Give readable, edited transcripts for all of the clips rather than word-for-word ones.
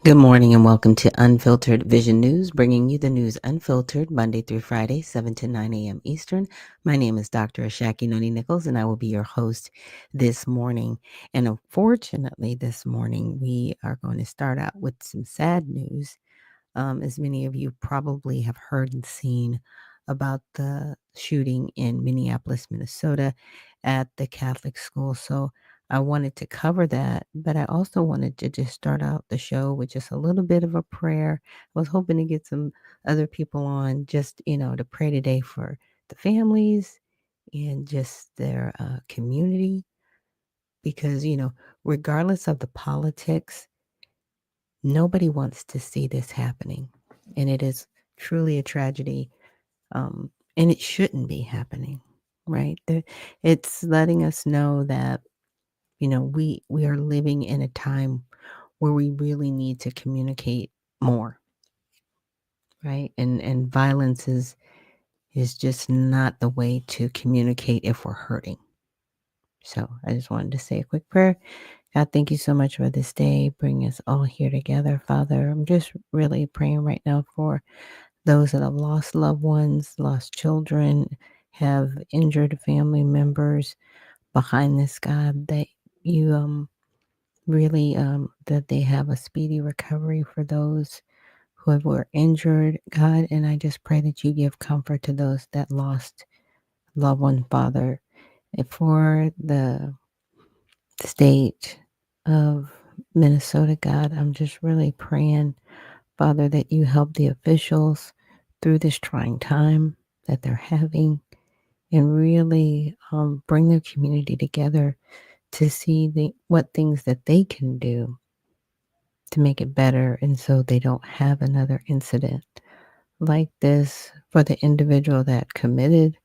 Good morning and welcome to Unfiltered Vision News, bringing you the news unfiltered Monday through Friday, 7 to 9 a.m. Eastern. My name is Dr. Ashaki Noni Nichols, and I will be your host this morning. And unfortunately, this morning, we are going to start out with some sad news. As many of you probably have heard and seen about the shooting in Minneapolis, Minnesota at the Catholic school. So I wanted to cover that, but I also wanted to just start out the show with just a little bit of a prayer. I was hoping to get some other people on just, to pray today for the families and just their community because, regardless of the politics, nobody wants to see this happening. And it is truly a tragedy. And it shouldn't be happening, right? It's letting us know that, we are living in a time where we really need to communicate more, right? And violence is just not the way to communicate if we're hurting. So I just wanted to say a quick prayer. God, thank you so much for this day. Bring us all here together, Father. I'm just really praying right now for those that have lost loved ones, lost children, have injured family members behind this, God, that you really that they have a speedy recovery for those were injured, God. And I just pray that you give comfort to those that lost loved one, Father. And for the state of Minnesota, God, I'm just really praying, Father, that you help the officials through this trying time that they're having and really bring their community together to see what things that they can do to make it better and so they don't have another incident like this for the individual that committed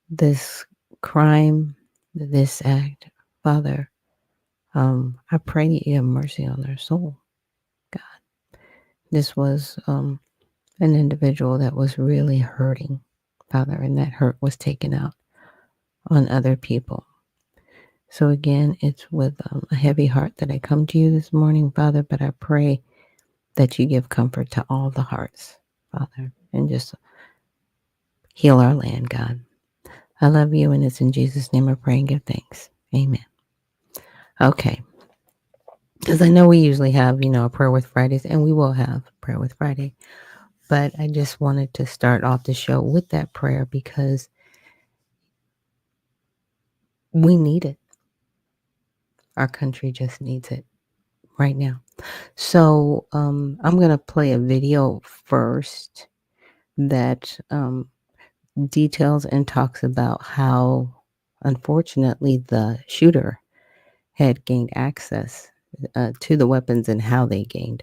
this crime, this act. Father, I pray that you have mercy on their soul, God. This was an individual that was really hurting, Father, and that hurt was taken out on other people. So again, it's with a heavy heart that I come to you this morning, Father, but I pray that you give comfort to all the hearts, Father, and just heal our land, God. I love you, and it's in Jesus' name I pray and give thanks. Amen. Okay. Because I know we usually have, a prayer with Fridays, and we will have prayer with Friday. But I just wanted to start off the show with that prayer because we need it. Our country just needs it right now. So I'm going to play a video first that details and talks about how, unfortunately, the shooter had gained access to the weapons and how they gained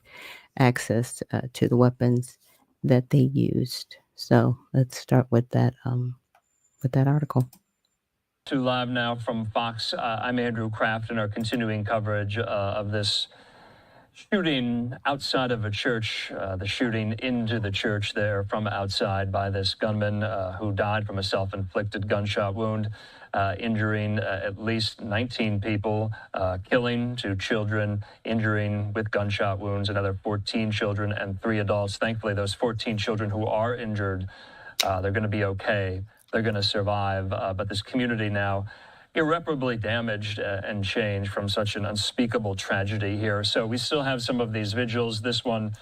access to the weapons that they used. So let's start with that article. To live now from Fox, I'm Andrew Kraft, and our continuing coverage of this shooting outside of a church, the shooting into the church there from outside by this gunman who died from a self-inflicted gunshot wound, injuring at least 19 people, killing 2 children, injuring with gunshot wounds another 14 children and 3 adults. Thankfully, those 14 children who are injured, they're going to be okay. They're going to survive. But this community now irreparably damaged and changed from such an unspeakable tragedy here. So we still have some of these vigils. This one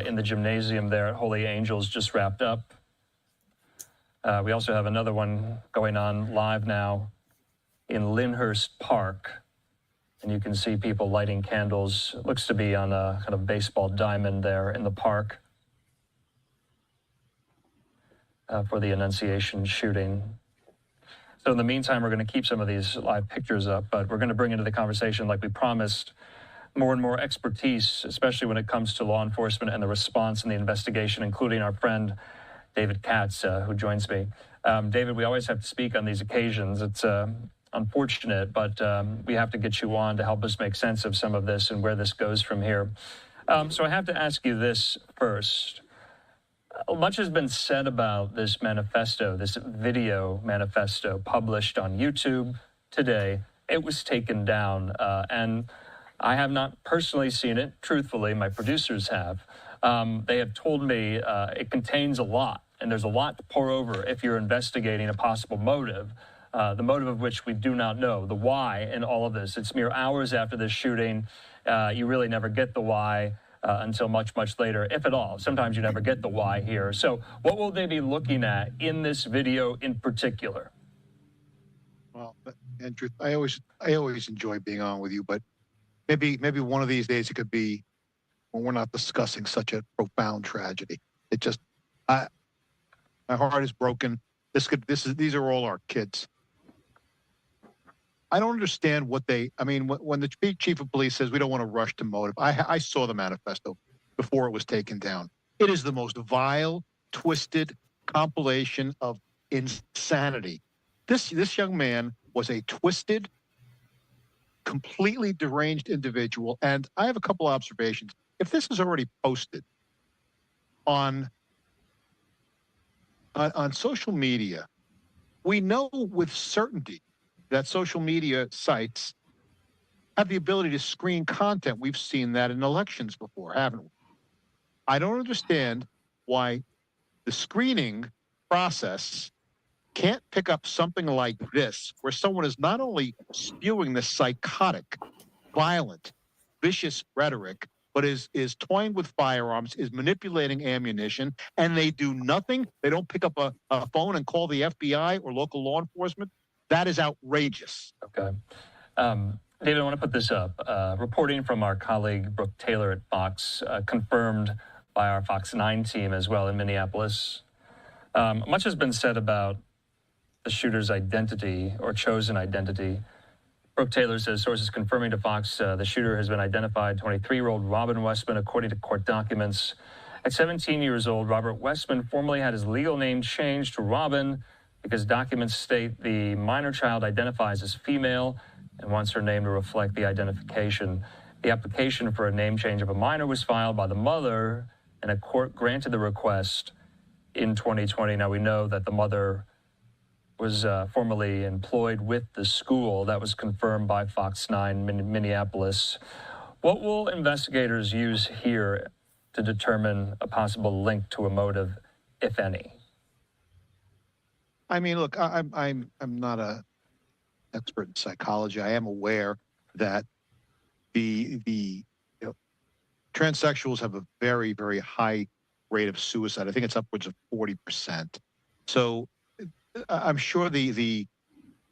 in the gymnasium there at Holy Angels just wrapped up. We also have another one going on live now in Lyndhurst Park. And you can see people lighting candles. It looks to be on a kind of baseball diamond there in the park for the Annunciation shooting. So in the meantime, we're going to keep some of these live pictures up, but we're going to bring into the conversation, like we promised, more and more expertise, especially when it comes to law enforcement and the response and the investigation, including our friend David Katz, who joins me. David, we always have to speak on these occasions. It's unfortunate, but we have to get you on to help us make sense of some of this and where this goes from here. So I have to ask you this first. Much has been said about this manifesto, this video manifesto published on YouTube today. It was taken down, and I have not personally seen it, truthfully. My producers have. They have told me it contains a lot, and there's a lot to pour over if you're investigating a possible motive, the motive of which we do not know, the why in all of this. It's mere hours after this shooting. You really never get the why until much, much later, if at all. Sometimes you never get the why here. So what will they be looking at in this video in particular? Well, Andrew, I always enjoy being on with you, but maybe one of these days it could be when we're not discussing such a profound tragedy. It just, my heart is broken. These are all our kids. I don't understand what when the chief of police says we don't want to rush to motive. I saw the manifesto before it was taken down. It is the most vile, twisted compilation of insanity. This young man was a twisted, completely deranged individual. And I have a couple observations. If this is already posted on social media, we know with certainty that social media sites have the ability to screen content. We've seen that in elections before, haven't we? I don't understand why the screening process can't pick up something like this, where someone is not only spewing this psychotic, violent, vicious rhetoric, but is toying with firearms, is manipulating ammunition, and they do nothing. They don't pick up a phone and call the FBI or local law enforcement. That is outrageous. Okay. David, I want to put this up. Reporting from our colleague Brooke Taylor at Fox, confirmed by our Fox 9 team as well in Minneapolis. Much has been said about the shooter's identity or chosen identity. Brooke Taylor says sources confirming to Fox the shooter has been identified, 23-year-old Robin Westman, according to court documents. At 17 years old, Robert Westman formally had his legal name changed to Robin because documents state the minor child identifies as female and wants her name to reflect the identification. The application for a name change of a minor was filed by the mother, and a court granted the request in 2020. Now, we know that the mother was formerly employed with the school. That was confirmed by Fox 9 Minneapolis. What will investigators use here to determine a possible link to a motive, if any? I mean, look, I'm not an expert in psychology. I am aware that transsexuals have a very, very high rate of suicide. I think it's upwards of 40%. So I'm sure the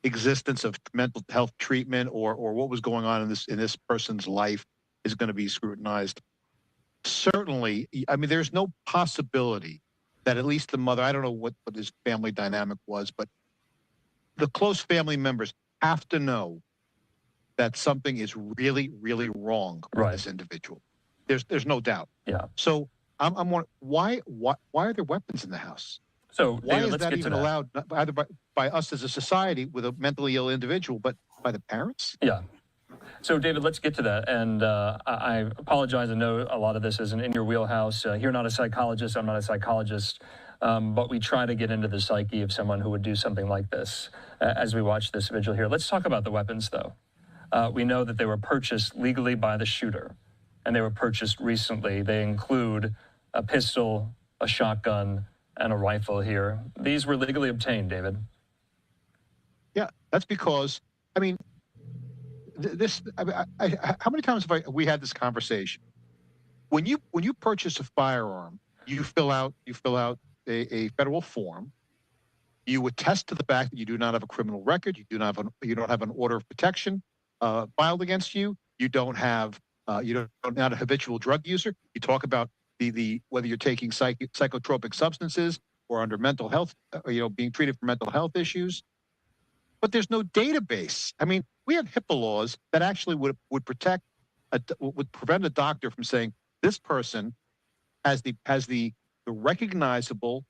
existence of mental health treatment or what was going on in this person's life is going to be scrutinized. Certainly, I mean, there's no possibility that at least the mother, I don't know what his family dynamic was, but the close family members have to know that something is really, really wrong with this individual. There's no doubt. Yeah. So I'm wondering, why are there weapons in the house? So why David, is that even allowed, not either by us as a society with a mentally ill individual, but by the parents? Yeah. So, David, let's get to that. And I apologize. I know a lot of this isn't in your wheelhouse. You're not a psychologist. I'm not a psychologist. But we try to get into the psyche of someone who would do something like this as we watch this vigil here. Let's talk about the weapons, though. We know that they were purchased legally by the shooter, and they were purchased recently. They include a pistol, a shotgun, and a rifle here. These were legally obtained, David. Yeah, that's because, I mean, how many times have we had this conversation? When you purchase a firearm, you fill out a federal form. You attest to the fact that you do not have a criminal record. You don't have an order of protection filed against you. You don't have you're not a habitual drug user. You talk about the whether you're taking psychotropic substances or under mental health, being treated for mental health issues. But there's no database. I mean, we have HIPAA laws that actually would prevent a doctor from saying this person has the recognizable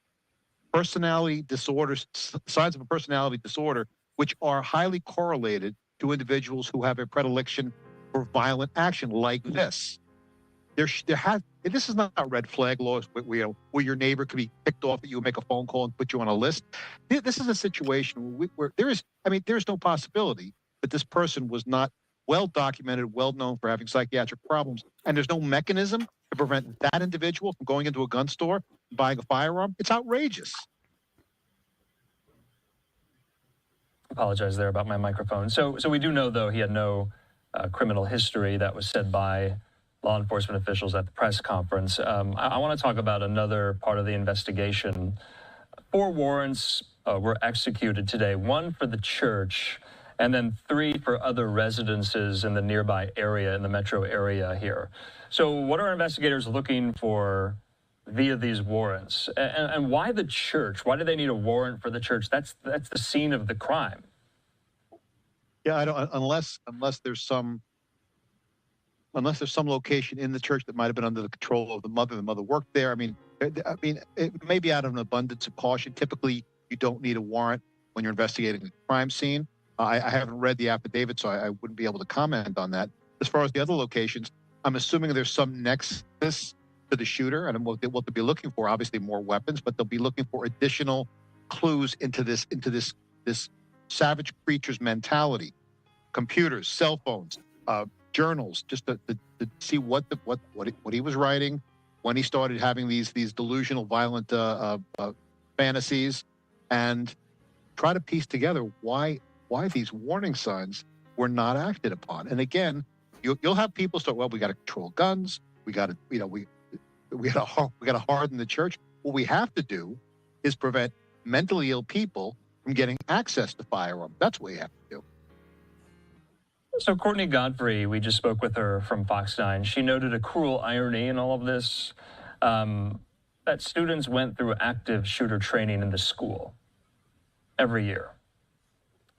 personality disorders, signs of a personality disorder, which are highly correlated to individuals who have a predilection for violent action like this. This is not red flag laws where your neighbor could be ticked off that you make a phone call and put you on a list. This is a situation where there is no possibility that this person was not well documented, well known for having psychiatric problems, and there's no mechanism to prevent that individual from going into a gun store and buying a firearm. It's outrageous. Apologize there about my microphone. So we do know, though, he had no criminal history. That was said by law enforcement officials at the press conference. I want to talk about another part of the investigation. 4 warrants were executed today, 1 for the church, and then 3 for other residences in the nearby area, in the metro area here. So what are investigators looking for via these warrants? And why the church? Why do they need a warrant for the church? That's the scene of the crime. Yeah, I don't unless there's some location in the church that might have been under the control of the mother. The mother worked there. I mean, it may be out of an abundance of caution. Typically, you don't need a warrant when you're investigating a crime scene. I haven't read the affidavit, so I wouldn't be able to comment on that. As far as the other locations, I'm assuming there's some nexus to the shooter, and what they'll be looking for, obviously, more weapons, but they'll be looking for additional clues into this savage creature's mentality. Computers, cell phones, journals, just to see what he was writing when he started having these delusional, violent fantasies, and try to piece together why these warning signs were not acted upon. And again, you'll have people start, well, we got to control guns, we got to we got to harden the church. What we have to do is prevent mentally ill people from getting access to firearms. That's what we have to do. So Courtney Godfrey, we just spoke with her from Fox 9. She noted a cruel irony in all of this, that students went through active shooter training in the school every year,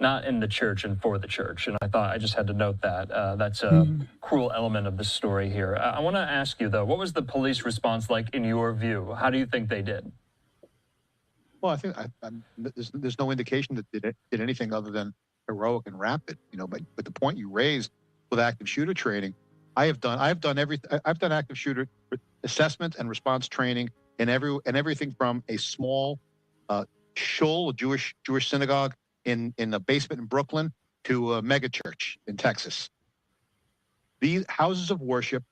not in the church and for the church. And I thought I just had to note that. That's a cruel element of the story here. I want to ask you, though, what was the police response like in your view? How do you think they did? Well, I think there's no indication that did anything other than heroic and rapid, but the point you raised with active shooter training, I've done active shooter assessment and response training in everything from a small shul, a Jewish synagogue in a basement in Brooklyn, to a mega church in Texas. These houses of worship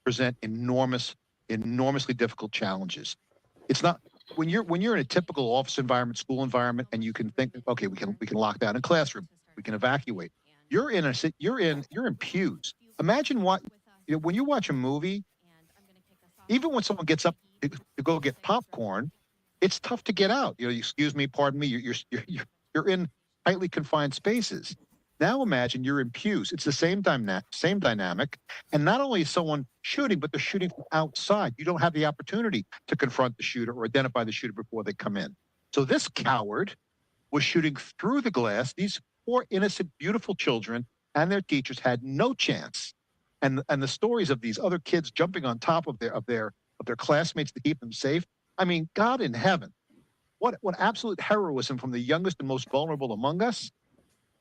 present enormously difficult challenges. It's not when you're in a typical office environment, school environment, and you can think, okay, we can lock down a classroom, we can evacuate. You're in pews. Imagine when you watch a movie, even when someone gets up to go get popcorn, it's tough to get out. Excuse me, pardon me. You're in tightly confined spaces. Now imagine you're in pews. It's the same dynamic. And not only is someone shooting, but they're shooting from outside. You don't have the opportunity to confront the shooter or identify the shooter before they come in. So this coward was shooting through the glass. These poor, innocent, beautiful children and their teachers had no chance. And the stories of these other kids jumping on top of their classmates to keep them safe. I mean, God in heaven, what absolute heroism from the youngest and most vulnerable among us.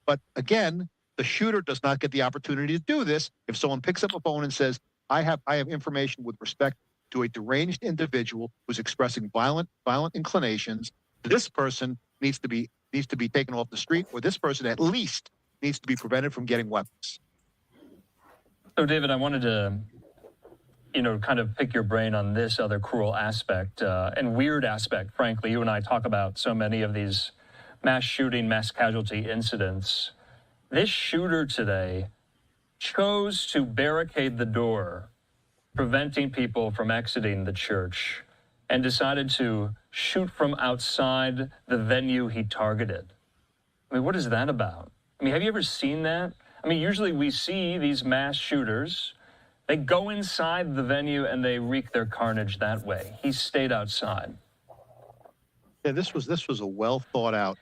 But again, the shooter does not get the opportunity to do this. If someone picks up a phone and says, I have information with respect to a deranged individual who's expressing violent inclinations, this person needs to be taken off the street, or this person at least needs to be prevented from getting weapons. So David, I wanted to kind of pick your brain on this other cruel aspect and weird aspect. Frankly, you and I talk about so many of these mass shooting, mass casualty incidents. This shooter today chose to barricade the door, preventing people from exiting the church, and decided to shoot from outside the venue he targeted. I mean, what is that about? I mean, have you ever seen that? I mean, usually we see these mass shooters, they go inside the venue and they wreak their carnage that way. He stayed outside. Yeah, this was a well thought out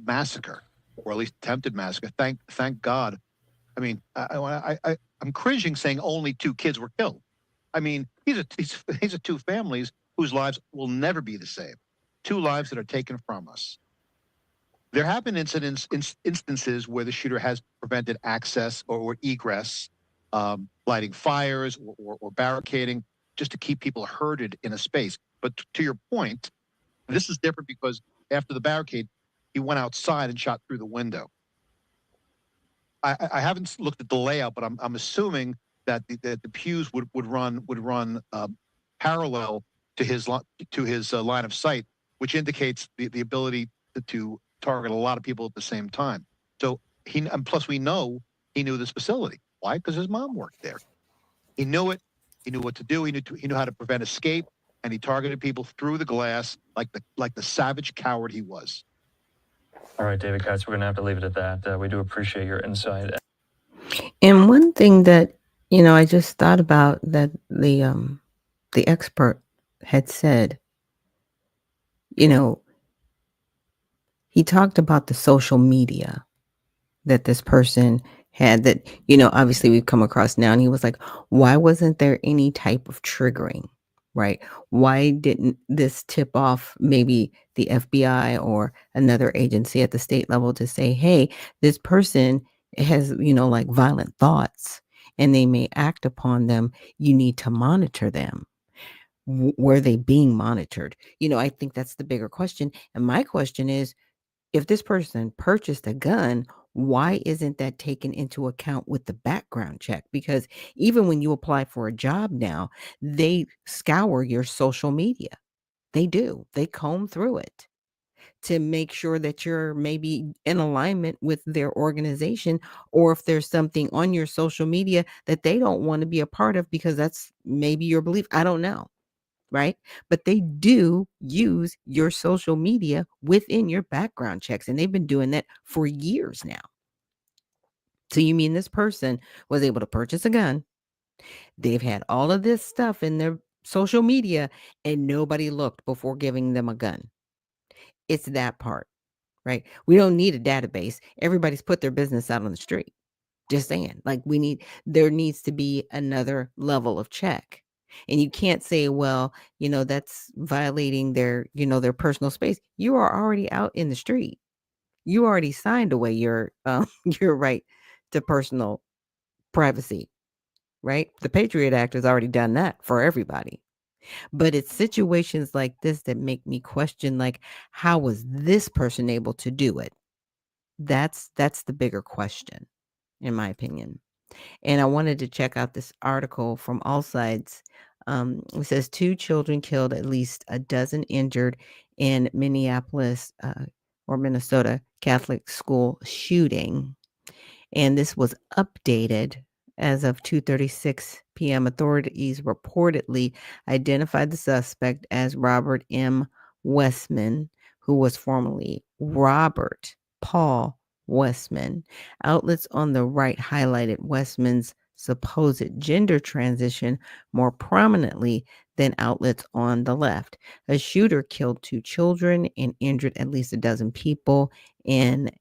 massacre, or at least attempted massacre. Thank God. I mean, I'm cringing saying only 2 kids were killed. I mean, these are 2 families whose lives will never be the same. 2 lives that are taken from us. There have been instances where the shooter has prevented access or egress, lighting fires or barricading, just to keep people herded in a space. But to your point, this is different because after the barricade, he went outside and shot through the window. I haven't looked at the layout, but I'm assuming that the pews would run parallel to his line of sight, which indicates the ability to target a lot of people at the same time. So and plus we know he knew this facility. Why? Because his mom worked there. He knew it. He knew what to do. He knew how to prevent escape, and he targeted people through the glass like the savage coward he was. All right, David Katz, we're going to have to leave it at that. We do appreciate your insight. And one thing that, I just thought about that the expert had said, he talked about the social media that this person had that, obviously we've come across now. And he was like, why wasn't there any type of triggering, right? Why didn't this tip off maybe the FBI or another agency at the state level to say, hey, this person has, like violent thoughts and they may act upon them. You need to monitor them. Were they being monitored? I think that's the bigger question. And my question is, if this person purchased a gun, why isn't that taken into account with the background check? Because even when you apply for a job now, they scour your social media. They do. They comb through it to make sure that you're maybe in alignment with their organization, or if there's something on your social media that they don't want to be a part of because that's maybe your belief. I don't know. Right? But they do use your social media within your background checks, and they've been doing that for years now. So you mean this person was able to purchase a gun? They've had all of this stuff in their social media, and nobody looked before giving them a gun. It's that part, right? We don't need a database. Everybody's put their business out on the street. Just saying, like there needs to be another level of check. And you can't say, well, that's violating their personal space. You are already out in the street. You already signed away your your right to personal privacy, right? The Patriot Act has already done that for everybody. But it's situations like this that make me question, like, how was this person able to do it? That's the bigger question, in my opinion. And I wanted to check out this article from All Sides. It says 2 children killed, at least a dozen injured in Minneapolis or Minnesota Catholic school shooting. And this was updated as of 2:36 p.m. Authorities reportedly identified the suspect as Robert M. Westman, who was formerly Robert Paul Westman. Outlets on the right highlighted Westman's supposed gender transition more prominently than outlets on the left. A shooter killed 2 children and injured at least a dozen people in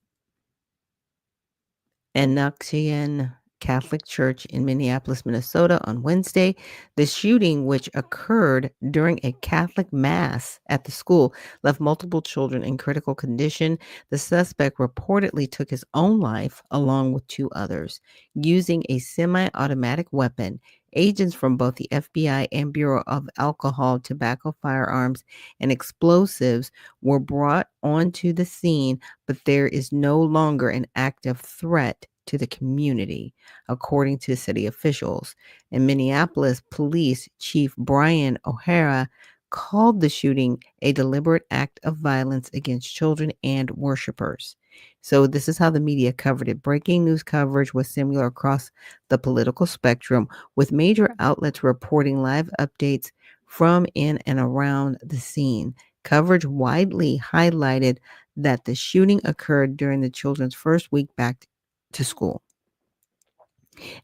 Enochian Catholic Church in Minneapolis, Minnesota on Wednesday. The shooting, which occurred during a Catholic mass at the school, left multiple children in critical condition. The suspect reportedly took his own life along with 2 others using a semi-automatic weapon. Agents from both the FBI and Bureau of Alcohol, Tobacco, Firearms, and Explosives were brought onto the scene, but there is no longer an active threat to the community, according to city officials. In Minneapolis, Police Chief Brian O'Hara called the shooting a deliberate act of violence against children and worshipers. So this is how the media covered it. Breaking news coverage was similar across the political spectrum, with major outlets reporting live updates from in and around the scene. Coverage widely highlighted that the shooting occurred during the children's first week back to school.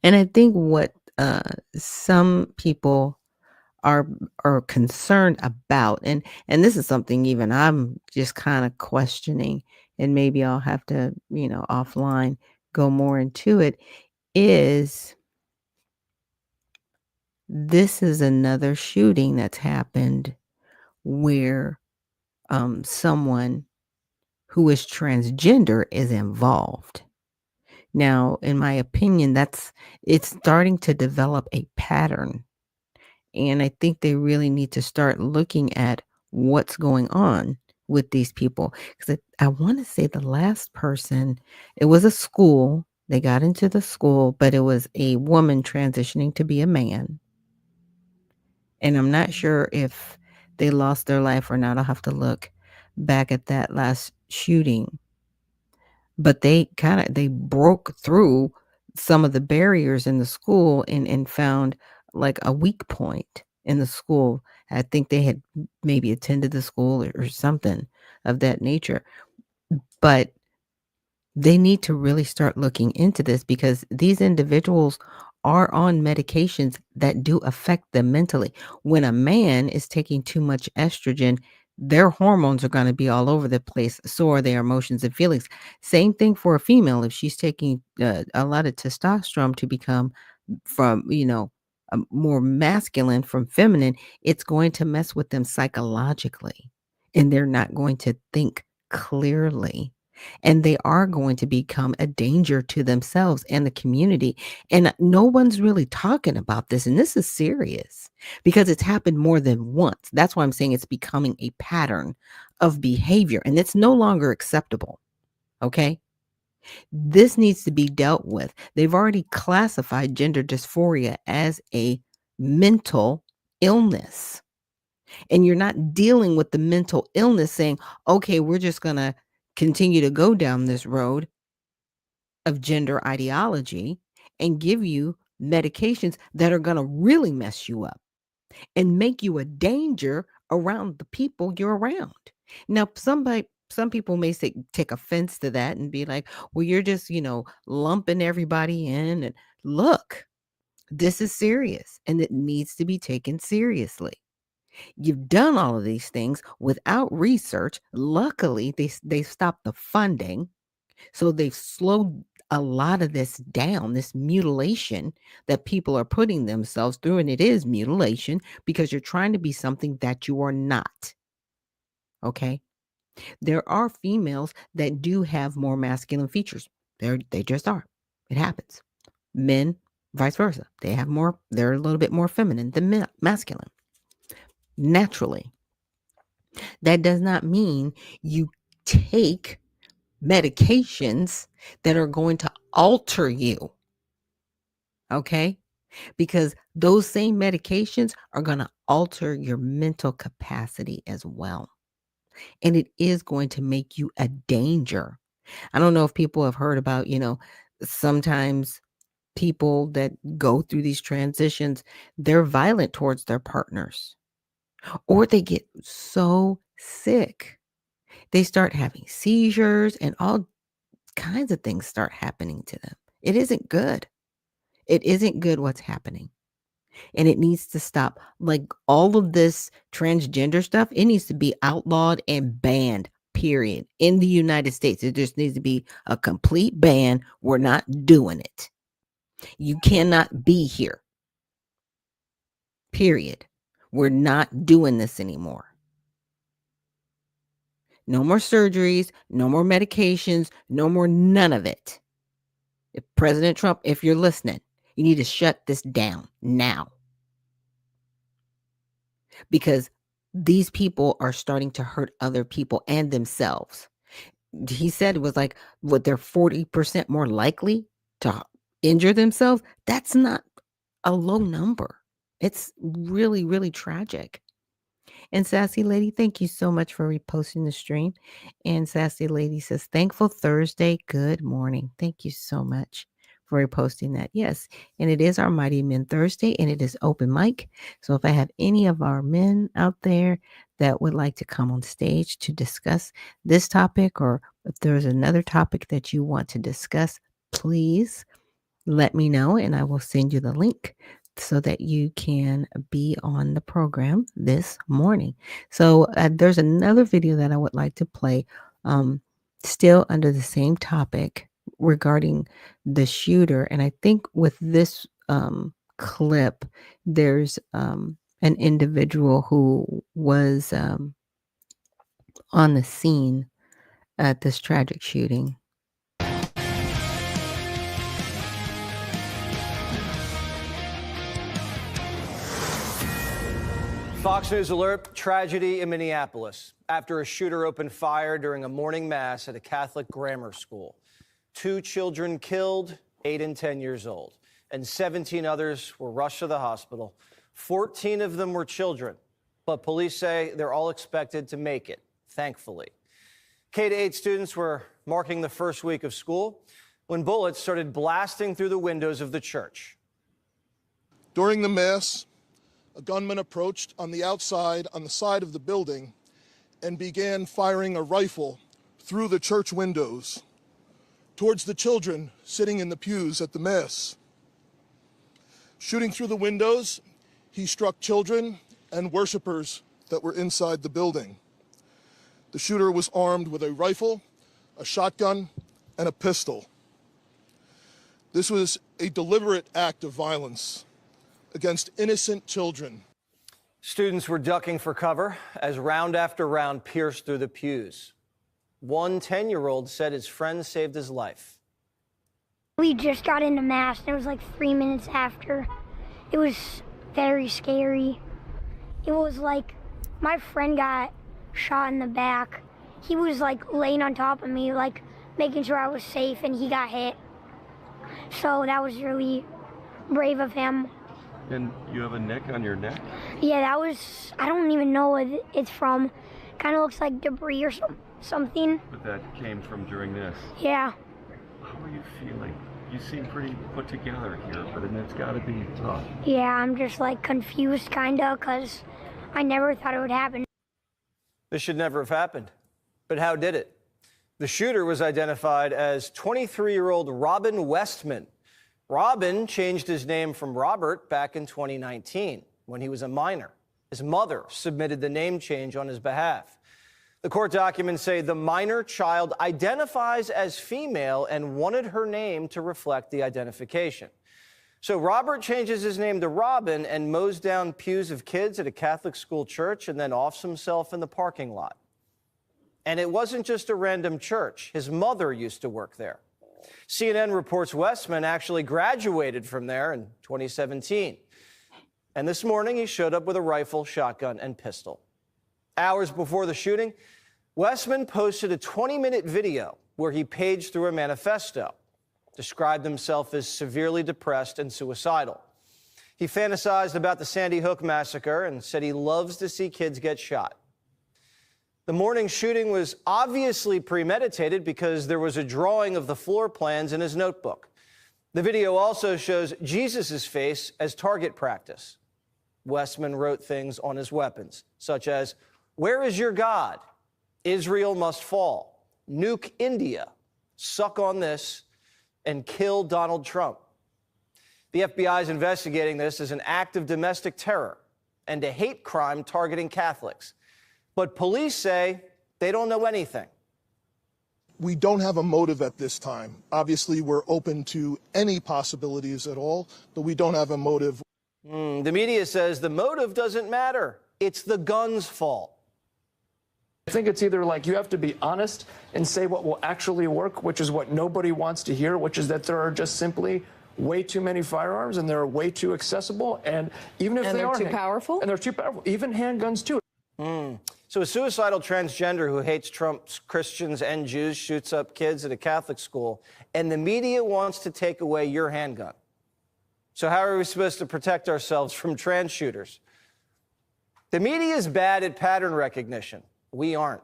And I think what some people are concerned about, and this is something even I'm just kind of questioning, and maybe I'll have to, offline go more into it, is this is another shooting that's happened where someone who is transgender is involved. Now, in my opinion, it's starting to develop a pattern. And I think they really need to start looking at what's going on with these people. Because I want to say the last person, it was a school, They got into the school, but it was a woman transitioning to be a man. And I'm not sure if they lost their life or not. I'll have to look back at that last shooting. But they broke through some of the barriers in the school and found like a weak point in the school. I think they had maybe attended the school or something of that nature. But they need to really start looking into this because these individuals are on medications that do affect them mentally. When a man is taking too much estrogen, their hormones are going to be all over the place. So are their emotions and feelings. Same thing for a female. If she's taking a lot of testosterone to become from, more masculine from feminine, it's going to mess with them psychologically and they're not going to think clearly and they are going to become a danger to themselves and the community. And no one's really talking about this. And this is serious because it's happened more than once. That's why I'm saying it's becoming a pattern of behavior and it's no longer acceptable. Okay. This needs to be dealt with. They've already classified gender dysphoria as a mental illness. And you're not dealing with the mental illness saying, okay, we're just going to continue to go down this road of gender ideology and give you medications that are going to really mess you up and make you a danger around the people you're around. Now, some people may take offense to that and be like, well, you're just, lumping everybody in. And look, this is serious and it needs to be taken seriously. You've done all of these things without research. Luckily, they stopped the funding. So they've slowed a lot of this down, this mutilation that people are putting themselves through. And it is mutilation because you're trying to be something that you are not. Okay. There are females that do have more masculine features. They just are. It happens. Men, vice versa. They're a little bit more feminine than masculine. Naturally. That does not mean you take medications that are going to alter you. Okay? Because those same medications are going to alter your mental capacity as well. And it is going to make you a danger. I don't know if people have heard about, sometimes people that go through these transitions, they're violent towards their partners or they get so sick. They start having seizures and all kinds of things start happening to them. It isn't good. It isn't good what's happening. And it needs to stop. Like all of this transgender stuff, it needs to be outlawed and banned, period. In the United States, it just needs to be a complete ban. We're not doing it. You cannot be here, period. We're not doing this anymore. No more surgeries, no more medications, no more none of it. If President Trump, if you're listening, you need to shut this down now. Because these people are starting to hurt other people and themselves. He said it was like, what, they're 40% more likely to injure themselves. That's not a low number. It's really, really tragic. And Sassy Lady, thank you so much for reposting the stream. And Sassy Lady says, thankful Thursday. Good morning. Thank you so much for reposting that. Yes. And it is our Mighty Men Thursday and it is open mic. So if I have any of our men out there that would like to come on stage to discuss this topic, or if there's another topic that you want to discuss, please let me know and I will send you the link so that you can be on the program this morning. So there's another video that I would like to play, still under the same topic regarding the shooter. And I think with this clip, there's an individual who was on the scene at this tragic shooting. Fox News alert, tragedy in Minneapolis after a shooter opened fire during a morning mass at a Catholic grammar school. 2 children killed, 8 and 10 years old, and 17 others were rushed to the hospital. 14 of them were children, but police say they're all expected to make it, thankfully. K-8 students were marking the first week of school when bullets started blasting through the windows of the church. During the Mass, a gunman approached on the outside, on the side of the building, and began firing a rifle through the church windows towards the children sitting in the pews at the Mass. Shooting through the windows, he struck children and worshipers that were inside the building. The shooter was armed with a rifle, a shotgun, and a pistol. This was a deliberate act of violence against innocent children. Students were ducking for cover as round after round pierced through the pews. One 10-year-old said his friend saved his life. We just got into Mass, and it was like 3 minutes after. It was very scary. It was like my friend got shot in the back. He was like laying on top of me, like making sure I was safe, and he got hit. So that was really brave of him. And you have a nick on your neck? Yeah, that was, I don't even know what it's from. Kind of looks like debris or something. But that came from during this? Yeah. How are you feeling? You seem pretty put together here, but it's got to be tough. Yeah, I'm just like confused kind of because I never thought it would happen. This should never have happened. But how did it? The shooter was identified as 23-year-old Robin Westman. Robin changed his name from Robert back in 2019 when he was a minor. His mother submitted the name change on his behalf. The court documents say the minor child identifies as female and wanted her name to reflect the identification. So Robert changes his name to Robin and mows down pews of kids at a Catholic school church and then offs himself in the parking lot. And it wasn't just a random church. His mother used to work there. CNN reports Westman actually graduated from there in 2017. And this morning, he showed up with a rifle, shotgun, and pistol. Hours before the shooting, Westman posted a 20-minute video where he paged through a manifesto, described himself as severely depressed and suicidal. He fantasized about the Sandy Hook massacre and said he loves to see kids get shot. The morning shooting was obviously premeditated because there was a drawing of the floor plans in his notebook. The video also shows Jesus' face as target practice. Westman wrote things on his weapons, such as, "Where is your God? Israel must fall. Nuke India. Suck on this. And kill Donald Trump." The FBI is investigating this as an act of domestic terror and a hate crime targeting Catholics. But police say they don't know anything. We don't have a motive at this time. Obviously, we're open to any possibilities at all, but we don't have a motive. The media says the motive doesn't matter. It's the gun's fault. I think it's either like you have to be honest and say what will actually work, which is what nobody wants to hear, which is that there are just simply way too many firearms and they're way too accessible. And even if they're too powerful? And they're too powerful. Even handguns, too. So a suicidal transgender who hates Trump's Christians and Jews shoots up kids at a Catholic school, and the media wants to take away your handgun. So how are we supposed to protect ourselves from trans shooters? The media is bad at pattern recognition. We aren't.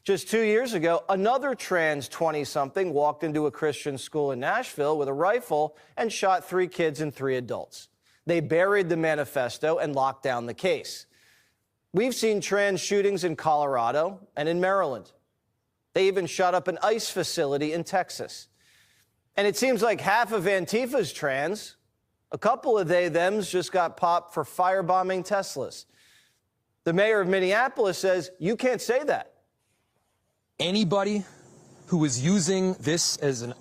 Just 2 years ago, another trans 20-something walked into a Christian school in Nashville with a rifle and shot 3 kids and 3 adults. They buried the manifesto and locked down the case. We've seen trans shootings in Colorado and in Maryland. They even shot up an ICE facility in Texas. And it seems like half of Antifa's trans. A couple of they-thems just got popped for firebombing Teslas. The mayor of Minneapolis says you can't say that. Anybody who is using this as an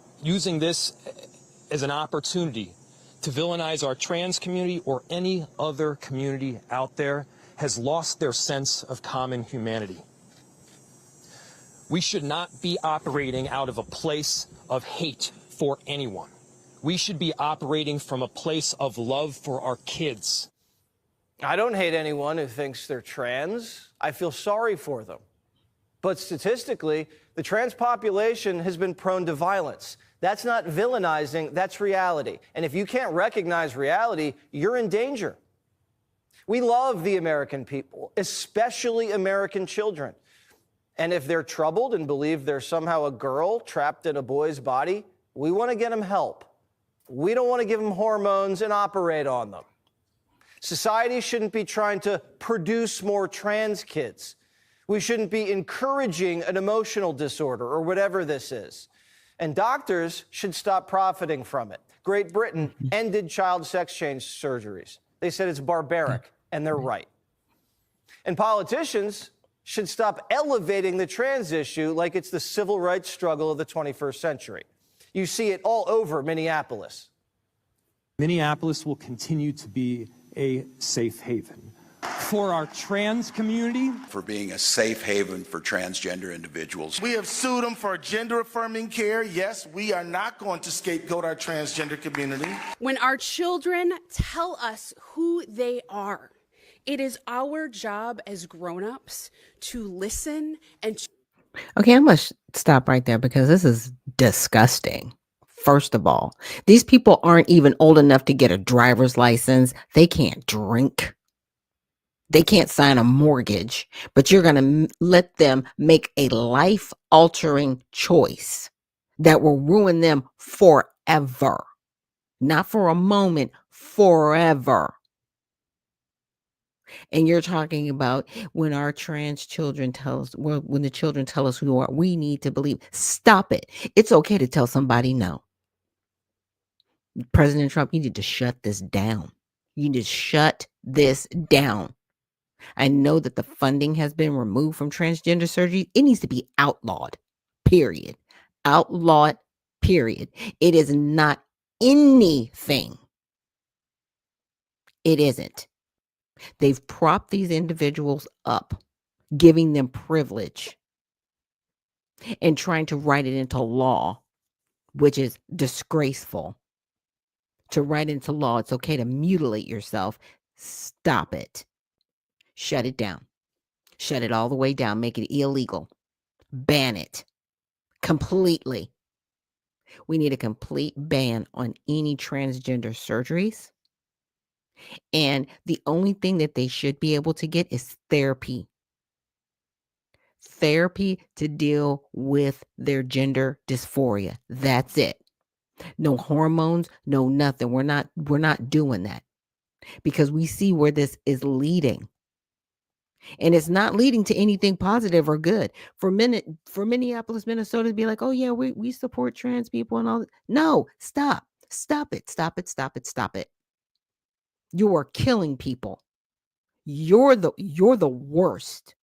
opportunity to villainize our trans community or any other community out there has lost their sense of common humanity. We should not be operating out of a place of hate for anyone. We should be operating from a place of love for our kids. I don't hate anyone who thinks they're trans. I feel sorry for them. But statistically, the trans population has been prone to violence. That's not villainizing, that's reality. And if you can't recognize reality, you're in danger. We love the American people, especially American children. And if they're troubled and believe there's somehow a girl trapped in a boy's body, we want to get them help. We don't want to give them hormones and operate on them. Society shouldn't be trying to produce more trans kids. We shouldn't be encouraging an emotional disorder or whatever this is. And doctors should stop profiting from it. Great Britain ended child sex change surgeries. They said it's barbaric, and they're right. And politicians should stop elevating the trans issue like it's the civil rights struggle of the 21st century. You see it all over Minneapolis. Minneapolis will continue to be a safe haven for our trans community. For being a safe haven for transgender individuals. We have sued them for gender-affirming care. Yes, we are not going to scapegoat our transgender community. When our children tell us who they are, it is our job as grown-ups to listen and... Okay, I must stop right there because this is disgusting. First of all, these people aren't even old enough to get a driver's license. They can't drink. They can't sign a mortgage, but you're going to let them make a life-altering choice that will ruin them forever. Not for a moment, forever. And you're talking about when our trans children tell us, well, when the children tell us who are, we need to believe. Stop it. It's okay to tell somebody no. President Trump, you need to shut this down. You need to shut this down. I know that the funding has been removed from transgender surgery. It needs to be outlawed, period. Outlawed, period. It is not anything. It isn't. They've propped these individuals up, giving them privilege and trying to write it into law, which is disgraceful. To write into law, it's okay to mutilate yourself. Stop it. Shut it down. Shut it all the way down. Make it illegal. Ban it completely. We need a complete ban on any transgender surgeries. And the only thing that they should be able to get is therapy. Therapy to deal with their gender dysphoria. That's it. No hormones, no nothing. We're not doing that because we see where this is leading. And it's not leading to anything positive or good. For Minneapolis, Minnesota to be like, oh yeah, we support trans people and all that. No, stop. Stop it. Stop it. Stop it. Stop it. You are killing people. You're the worst.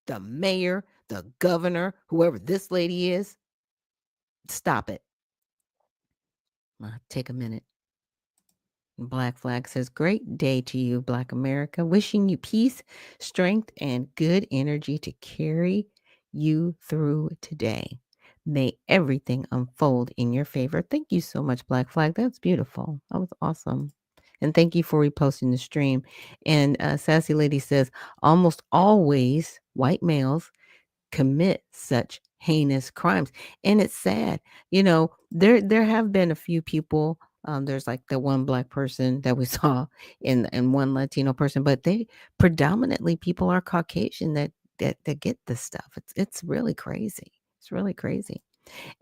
The mayor, the governor, whoever this lady is. Stop it. Take a minute. Black Flag says, great day to you, Black America. Wishing you peace, strength, and good energy to carry you through today. May everything unfold in your favor. Thank you so much, Black Flag. That's beautiful. That was awesome. And thank you for reposting the stream. And Sassy Lady says, almost always white males commit such heinous crimes. And it's sad. You know, there have been a few people. There's like the one Black person that we saw and one Latino person, but they predominantly people are Caucasian that get this stuff. It's really crazy. It's really crazy.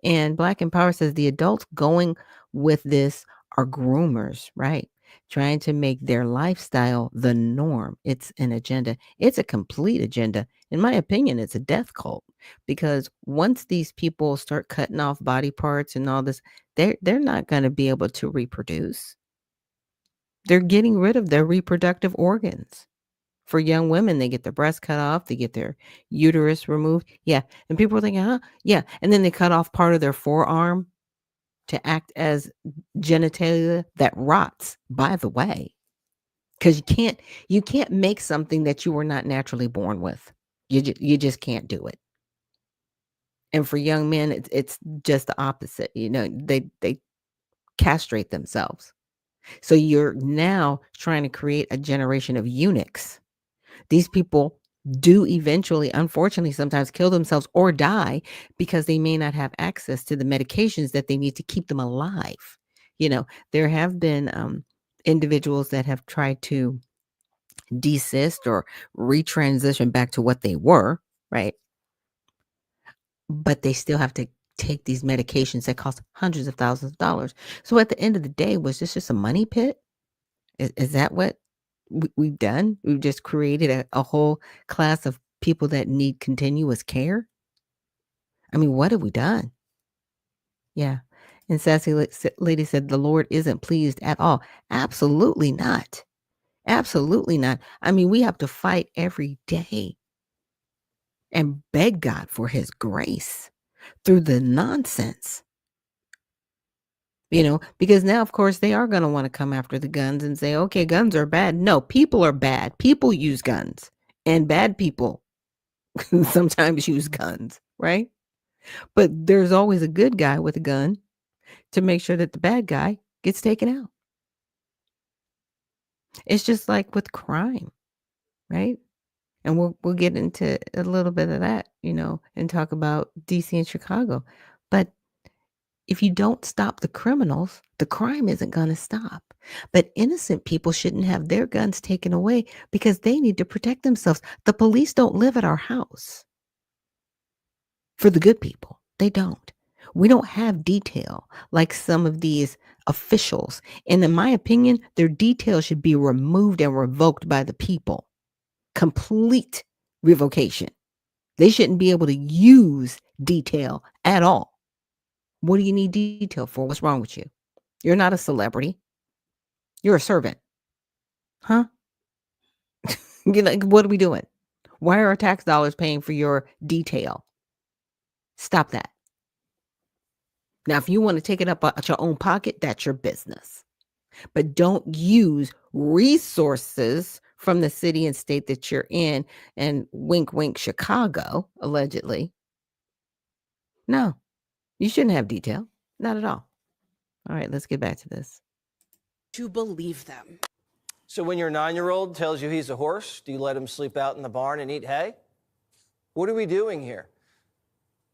And Black Empower says the adults going with this are groomers, right? Trying to make their lifestyle the norm. It's an agenda. It's a complete agenda. In my opinion, it's a death cult because once these people start cutting off body parts and all this, they're not going to be able to reproduce. They're getting rid of their reproductive organs. For young women, they get their breast cut off, they get their uterus removed. Yeah. And people are thinking, huh? Yeah. And then they cut off part of their forearm to act as genitalia that rots, by the way. Because you can't make something that you were not naturally born with. You just can't do it. And for young men, it's just the opposite. You know, they castrate themselves. So you're now trying to create a generation of eunuchs. These people do eventually, unfortunately, sometimes kill themselves or die because they may not have access to the medications that they need to keep them alive. There have been individuals that have tried to desist or retransition back to what they were, right? But they still have to take these medications that cost hundreds of thousands of dollars. So at the end of the day, was this just a money pit? Is that what we've done? We've just created a whole class of people that need continuous care? I mean, what have we done? Yeah. And Lady said, the Lord isn't pleased at all. Absolutely not. Absolutely not. I mean, we have to fight every day and beg God for his grace through the nonsense. Because now, of course, they are going to want to come after the guns and say, okay, guns are bad. No, people are bad. People use guns, and bad people sometimes use guns, right? But there's always a good guy with a gun to make sure that the bad guy gets taken out. It's just like with crime, right? And we'll get into a little bit of that, and talk about DC and Chicago. But if you don't stop the criminals, the crime isn't going to stop. But innocent people shouldn't have their guns taken away because they need to protect themselves. The police don't live at our house. For the good people, they don't. We don't have detail like some of these officials. And in my opinion, their detail should be removed and revoked by the people. Complete revocation. They shouldn't be able to use detail at all. What do you need detail for? What's wrong with you? You're not a celebrity. You're a servant. Huh? What are we doing? Why are our tax dollars paying for your detail? Stop that. Now, if you want to take it up at your own pocket, that's your business. But don't use resources from the city and state that you're in and wink, wink, Chicago, allegedly. No, you shouldn't have detail. Not at all. All right, let's get back to this. To believe them. So when your 9-year-old tells you he's a horse, do you let him sleep out in the barn and eat hay? What are we doing here?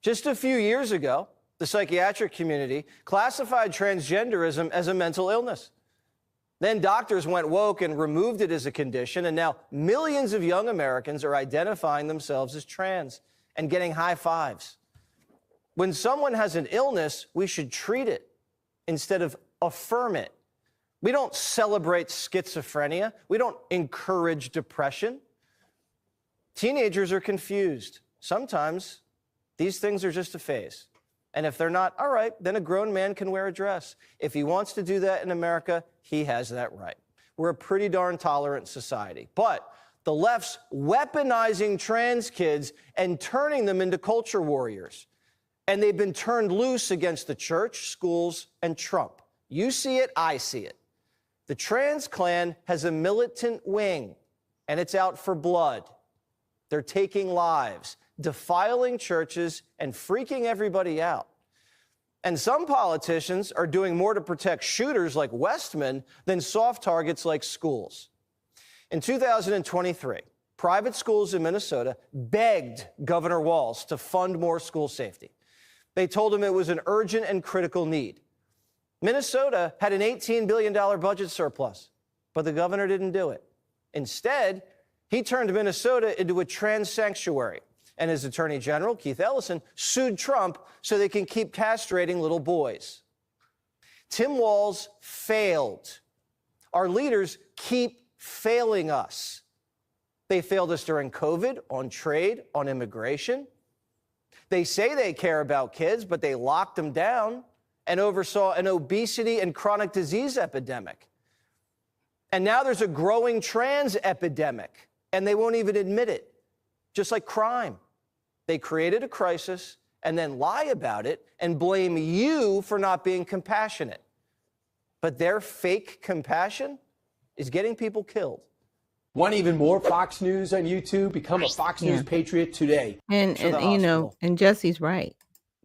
Just a few years ago, the psychiatric community classified transgenderism as a mental illness. Then doctors went woke and removed it as a condition, and now millions of young Americans are identifying themselves as trans and getting high fives. When someone has an illness, we should treat it instead of affirm it. We don't celebrate schizophrenia. We don't encourage depression. Teenagers are confused. Sometimes these things are just a phase. And if they're not, all right, then a grown man can wear a dress. If he wants to do that in America, he has that right. We're a pretty darn tolerant society. But the left's weaponizing trans kids and turning them into culture warriors. And they've been turned loose against the church, schools, and Trump. You see it, I see it. The trans clan has a militant wing, and it's out for blood. They're taking lives, defiling churches, and freaking everybody out. And some politicians are doing more to protect shooters like Westman than soft targets like schools. In 2023, private schools in Minnesota begged Governor Walz to fund more school safety. They told him it was an urgent and critical need. Minnesota had an $18 billion budget surplus, but the governor didn't do it. Instead, he turned Minnesota into a trans sanctuary. And his attorney general, Keith Ellison, sued Trump so they can keep castrating little boys. Tim Walz failed. Our leaders keep failing us. They failed us during COVID, on trade, on immigration. They say they care about kids, but they locked them down and oversaw an obesity and chronic disease epidemic. And now there's a growing trans epidemic, and they won't even admit it, just like crime. They created a crisis and then lie about it and blame you for not being compassionate. But their fake compassion is getting people killed. Want even more Fox News on YouTube? Become a Fox News Patriot today. And and Jesse's right.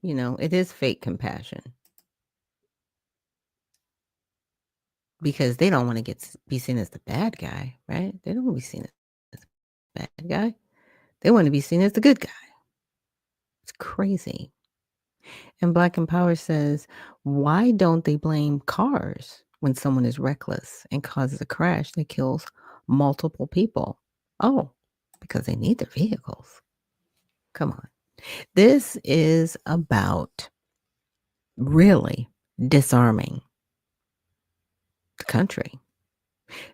It is fake compassion. Because they don't want to be seen as the bad guy, right? They don't want to be seen as the bad guy. They want to be seen as the good guy. It's crazy. And Black Empower says, why don't they blame cars when someone is reckless and causes a crash that kills multiple people? Oh, because they need their vehicles. Come on. This is about really disarming the country,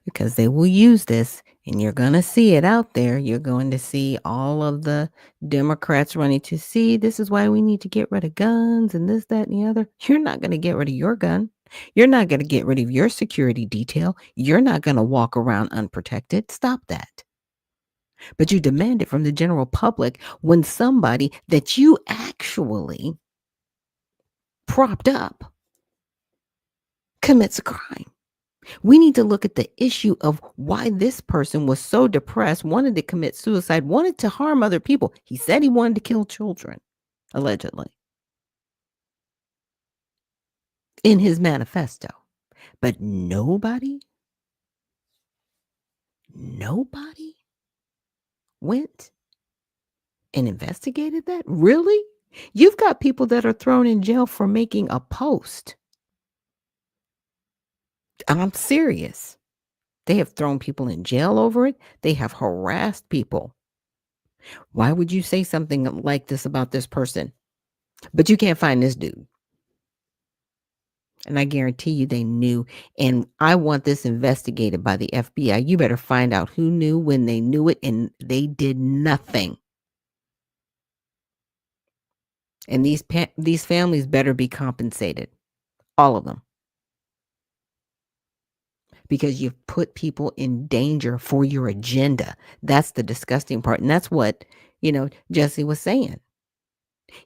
because they will use this, and you're going to see it out there. You're going to see all of the Democrats running to see, this is why we need to get rid of guns and this, that, and the other. You're not going to get rid of your gun. You're not going to get rid of your security detail. You're not going to walk around unprotected. Stop that. But you demand it from the general public when somebody that you actually propped up commits a crime. We need to look at the issue of why this person was so depressed, wanted to commit suicide, wanted to harm other people. He said he wanted to kill children, allegedly, in his manifesto. But nobody went and investigated that? Really? You've got people that are thrown in jail for making a post. I'm serious. They have thrown people in jail over it. They have harassed people. Why would you say something like this about this person? But you can't find this dude. And I guarantee you they knew. And I want this investigated by the FBI. You better find out who knew when they knew it, and they did nothing. And these families better be compensated. All of them. Because you've put people in danger for your agenda. That's the disgusting part. And that's what, Jesse was saying.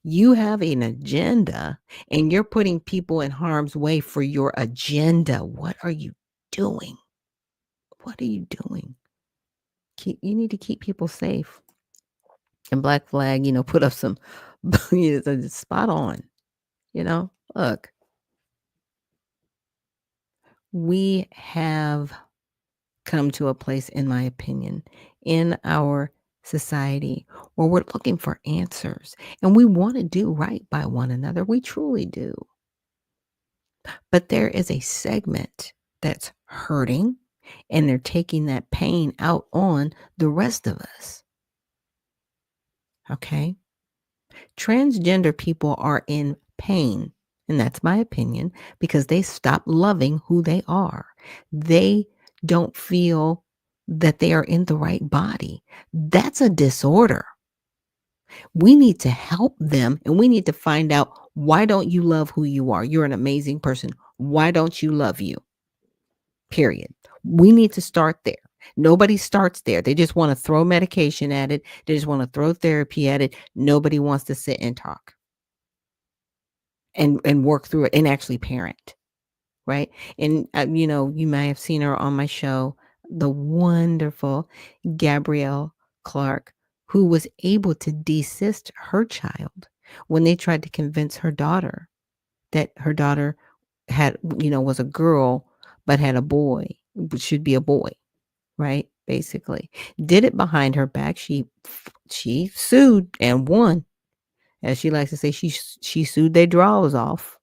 You have an agenda and you're putting people in harm's way for your agenda. What are you doing? What are you doing? You need to keep people safe. And Black Flag, put up some spot on. Look, we have come to a place, in my opinion, in our society where we're looking for answers and we want to do right by one another. We truly do. But there is a segment that's hurting, and they're taking that pain out on the rest of us. Okay? Transgender people are in pain, and that's my opinion, because they stop loving who they are. They don't feel that they are in the right body. That's a disorder. We need to help them, and we need to find out, why don't you love who you are? You're an amazing person. Why don't you love you? Period. We need to start there. Nobody starts there. They just want to throw medication at it. They just want to throw therapy at it. Nobody wants to sit and talk and work through it and actually parent, right? And, you may have seen her on my show, the wonderful Gabrielle Clark, who was able to desist her child when they tried to convince her daughter that her daughter had, was a girl, but had a boy, should be a boy, right? Basically, did it behind her back. She sued and won. As she likes to say, she sued their drawers off.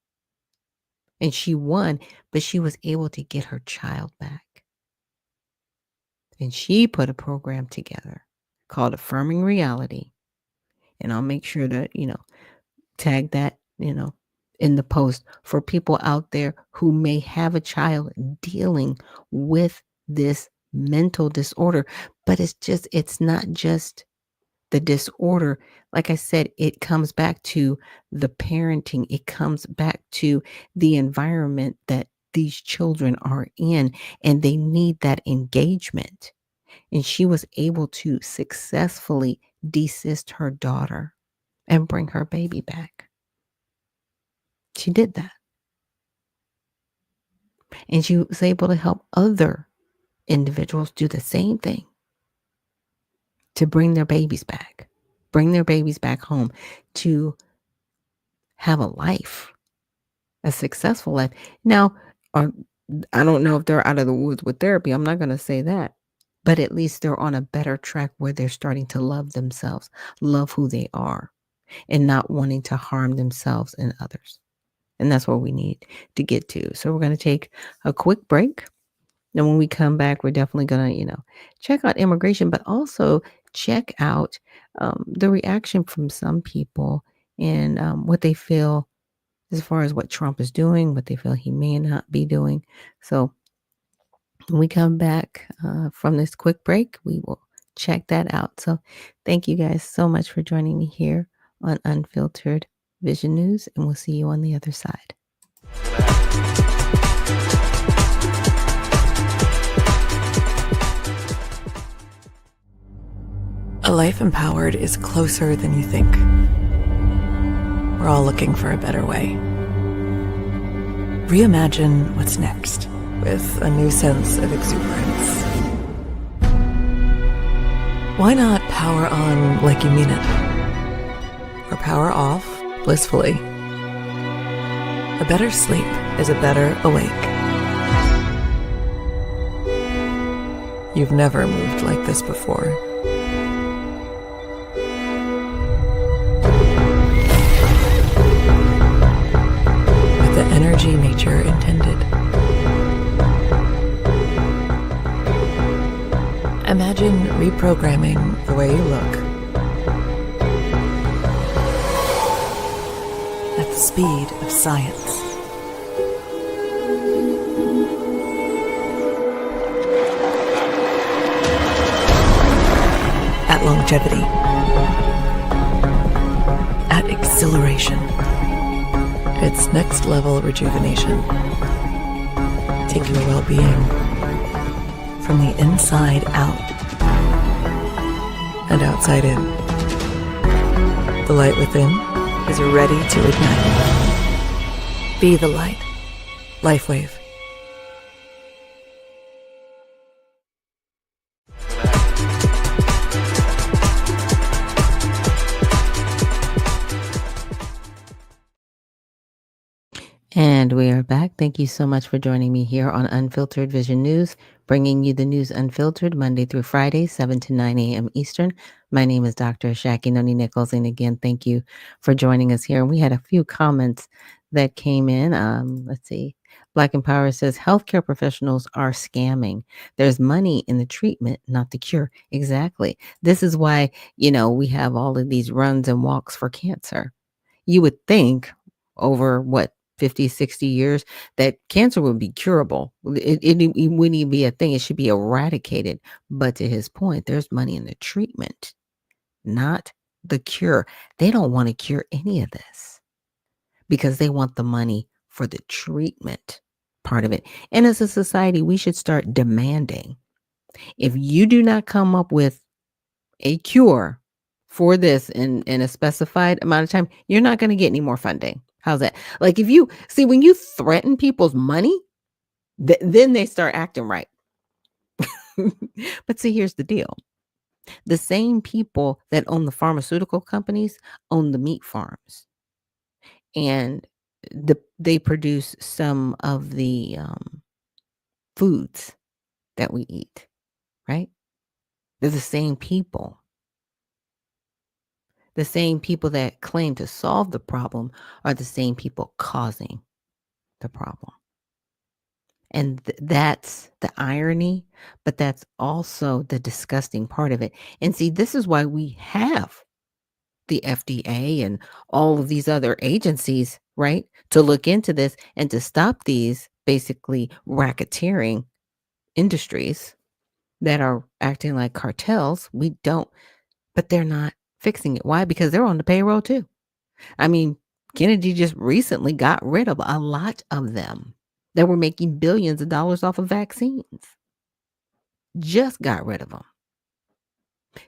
And she won, but she was able to get her child back. And she put a program together called Affirming Reality. And I'll make sure to, tag that, in the post for people out there who may have a child dealing with this mental disorder. But it's not just the disorder. Like I said, it comes back to the parenting. It comes back to the environment that these children are in, and they need that engagement. And she was able to successfully desist her daughter and bring her baby back. She did that. And she was able to help other individuals do the same thing to bring their babies back home, to have a life, a successful life. Now, I don't know if they're out of the woods with therapy. I'm not going to say that. but at least they're on a better track where they're starting to love themselves, love who they are, and not wanting to harm themselves and others. And that's what we need to get to. So we're going to take a quick break. And when we come back, we're definitely going to, check out immigration, but also check out the reaction from some people and what they feel as far as what Trump is doing, what they feel he may not be doing. So when we come back from this quick break, we will check that out. So thank you guys so much for joining me here on Unfiltered Vision News, and we'll see you on the other side. A life empowered is closer than you think. We're all looking for a better way. Reimagine what's next with a new sense of exuberance. Why not power on like you mean it? Or power off blissfully? A better sleep is a better awake. You've never moved like this before. The energy nature intended. Imagine reprogramming the way you look at the speed of science. At longevity. At exhilaration. It's next level rejuvenation. Take your well-being from the inside out and outside in. The light within is ready to ignite. Be the light. LifeWave. And we are back. Thank you so much for joining me here on Unfiltered Vision News, bringing you the news unfiltered Monday through Friday, 7 to 9 a.m. Eastern. My name is Dr. Ashaki Noni Nichols. And again, thank you for joining us here. And we had a few comments that came in. Let's see. Black Empower says healthcare professionals are scamming. There's money in the treatment, not the cure. Exactly. This is why, we have all of these runs and walks for cancer. You would think over 50, 60 years, that cancer would be curable. It wouldn't even be a thing. It should be eradicated. But to his point, there's money in the treatment, not the cure. They don't want to cure any of this because they want the money for the treatment part of it. And as a society, we should start demanding, if you do not come up with a cure for this in a specified amount of time, you're not going to get any more funding. How's that? Like if you see, when you threaten people's money, then they start acting right. But see, here's the deal. The same people that own the pharmaceutical companies own the meat farms. And they produce some of the foods that we eat, right? They're the same people. The same people that claim to solve the problem are the same people causing the problem. And that's the irony, but that's also the disgusting part of it. And see, this is why we have the FDA and all of these other agencies, right, to look into this and to stop these basically racketeering industries that are acting like cartels. But they're not fixing it. Why? Because they're on the payroll too. I mean, Kennedy just recently got rid of a lot of them that were making billions of dollars off of vaccines. Just got rid of them.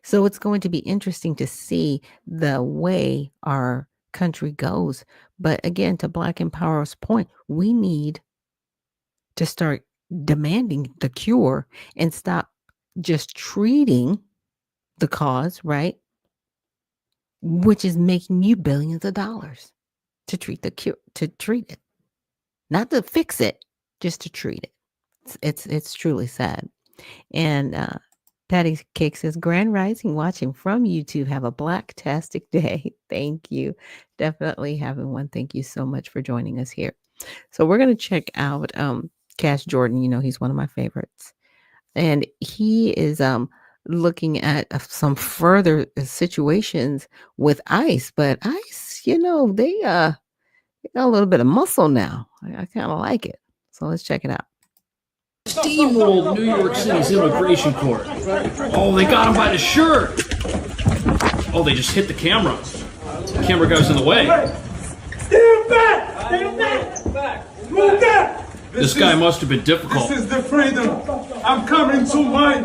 So it's going to be interesting to see the way our country goes. But again, to Black Empower's point, we need to start demanding the cure and stop just treating the cause, right? Which is making you billions of dollars to treat the cure, to treat it, not to fix it, just to treat it. It's truly sad. And Patty Cake says, Grand Rising, watching from YouTube. Have a black-tastic day. Thank you. Definitely having one. Thank you so much for joining us here. So we're going to check out Cash Jordan. You know, he's one of my favorites. And he is looking at some further situations with ICE. But ICE, you know, they got a little bit of muscle now. I kind of like it. So let's check it out. Steamrolled New York City's immigration court. Oh, they got him by the shirt. Oh, they just hit the camera. The camera guy was in the way. Stand back! Stand back! Move back! This guy must have been difficult. This is the freedom. I'm coming to my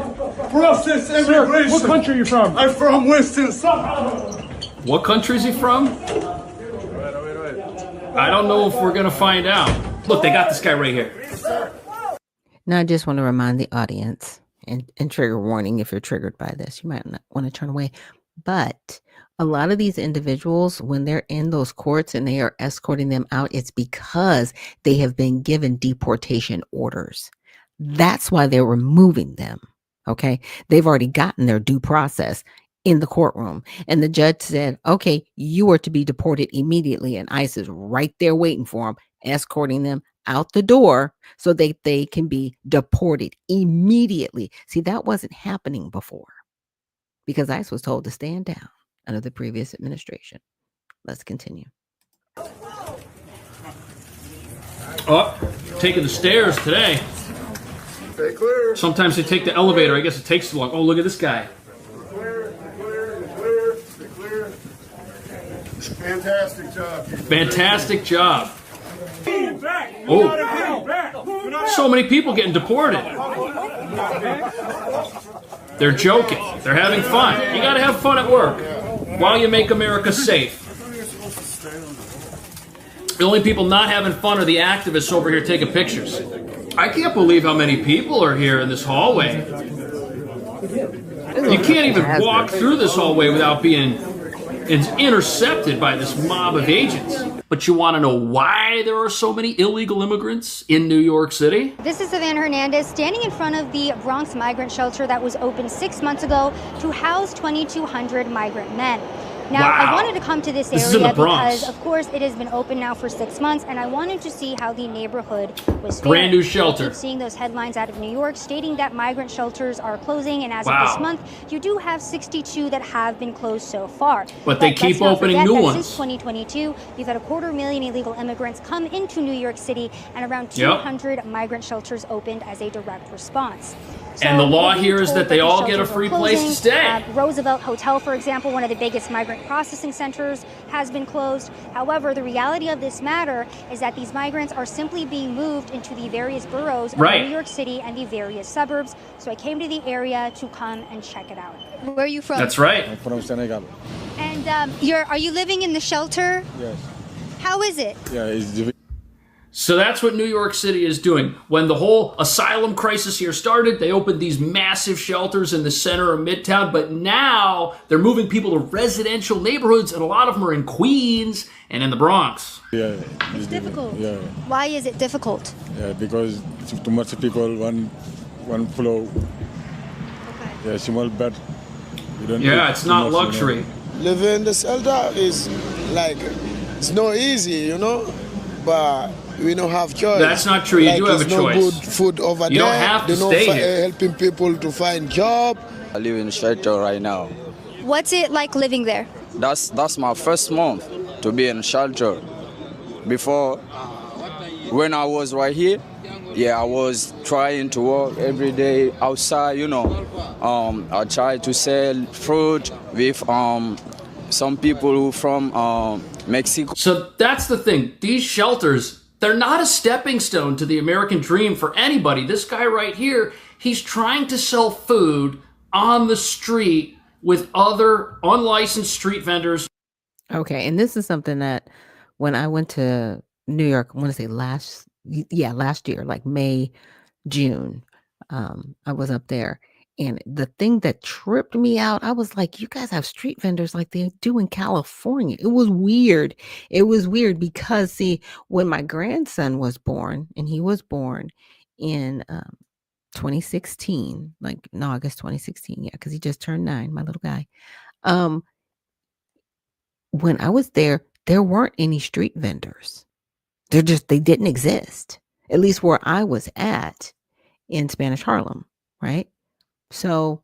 process immigration. What country are you from? I'm from Western Sahara. What country is he from? I don't know if we're going to find out. Look, they got this guy right here. Now, I just want to remind the audience, and trigger warning, if you're triggered by this, you might not want to turn away. But a lot of these individuals, when they're in those courts and they are escorting them out, it's because they have been given deportation orders. That's why they're removing them. Okay. They've already gotten their due process in the courtroom. And the judge said, okay, you are to be deported immediately. And ICE is right there waiting for them, escorting them out the door so they can be deported immediately. See, that wasn't happening before because ICE was told to stand down under the previous administration. Let's continue. Oh, taking the stairs today. Stay clear. Sometimes they take the elevator. I guess it takes too long. Oh, look at this guy. Clear. Fantastic job. Fantastic job. Oh, so many people getting deported. They're joking. They're having fun. You got to have fun at work while you make America safe. The only people not having fun are the activists over here taking pictures. I can't believe how many people are here in this hallway. You can't even walk through this hallway without being intercepted by this mob of agents. But you want to know why there are so many illegal immigrants in New York City? This is Savannah Hernandez standing in front of the Bronx migrant shelter that was opened 6 months ago to house 2,200 migrant men. Now, wow. I wanted to come to this area because, of course, it has been open now for 6 months, and I wanted to see how the neighborhood was faring. Brand new shelter. I keep seeing those headlines out of New York stating that migrant shelters are closing, and as wow. of this month, you do have 62 that have been closed so far. But they keep opening new ones. Since 2022, you've had 250,000 illegal immigrants come into New York City, and around 200 migrant shelters opened as a direct response. So and the law here is that they all get a free place to stay. Roosevelt Hotel, for example, one of the biggest migrant processing centers, has been closed. However, the reality of this matter is that these migrants are simply being moved into the various boroughs of New York City and the various suburbs. So I came to the area to come and check it out. Where are you from? That's right. I'm from Senegal. And are you living in the shelter? Yes. How is it? Yeah, it's So that's what New York City is doing. When the whole asylum crisis here started, they opened these massive shelters in the center of Midtown, but now they're moving people to residential neighborhoods, and a lot of them are in Queens and in the Bronx. Yeah. It's difficult. Yeah. Why is it difficult? Yeah, because too much people, one floor. Okay. Yeah, small bed. Yeah, it's not luxury. You know? Living in the shelter is like, it's not easy, you know, but we don't have choice. That's not true. You do have a choice. No good food over there. You don't have to stay here. Helping people to find job. I live in shelter right now. What's it like living there? That's my first month to be in shelter. Before, when I was right here, I was trying to work every day outside, you know. I tried to sell fruit with some people who from Mexico. So that's the thing. These shelters, they're not a stepping stone to the American dream for anybody. This guy right here, he's trying to sell food on the street with other unlicensed street vendors. Okay, and this is something that when I went to New York, I want to say last year, like May, June, I was up there. And the thing that tripped me out, I was like, you guys have street vendors like they do in California. It was weird. It was weird because, see, when my grandson was born, and he was born in 2016, like in August 2016. Yeah, because he just turned 9, my little guy. When I was there weren't any street vendors. They didn't exist, at least where I was at in Spanish Harlem, right? So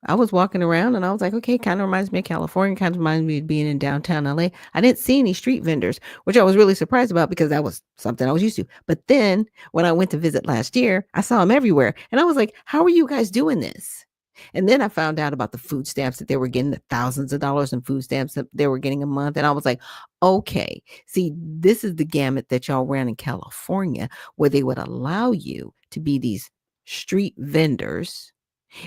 I was walking around and I was like, okay, kind of reminds me of California, kind of reminds me of being in downtown LA. I didn't see any street vendors, which I was really surprised about because that was something I was used to. But then when I went to visit last year, I saw them everywhere. And I was like, how are you guys doing this? And then I found out about the food stamps that they were getting, the thousands of dollars in food stamps that they were getting a month. And I was like, okay, see, this is the gamut that y'all ran in California, where they would allow you to be these street vendors,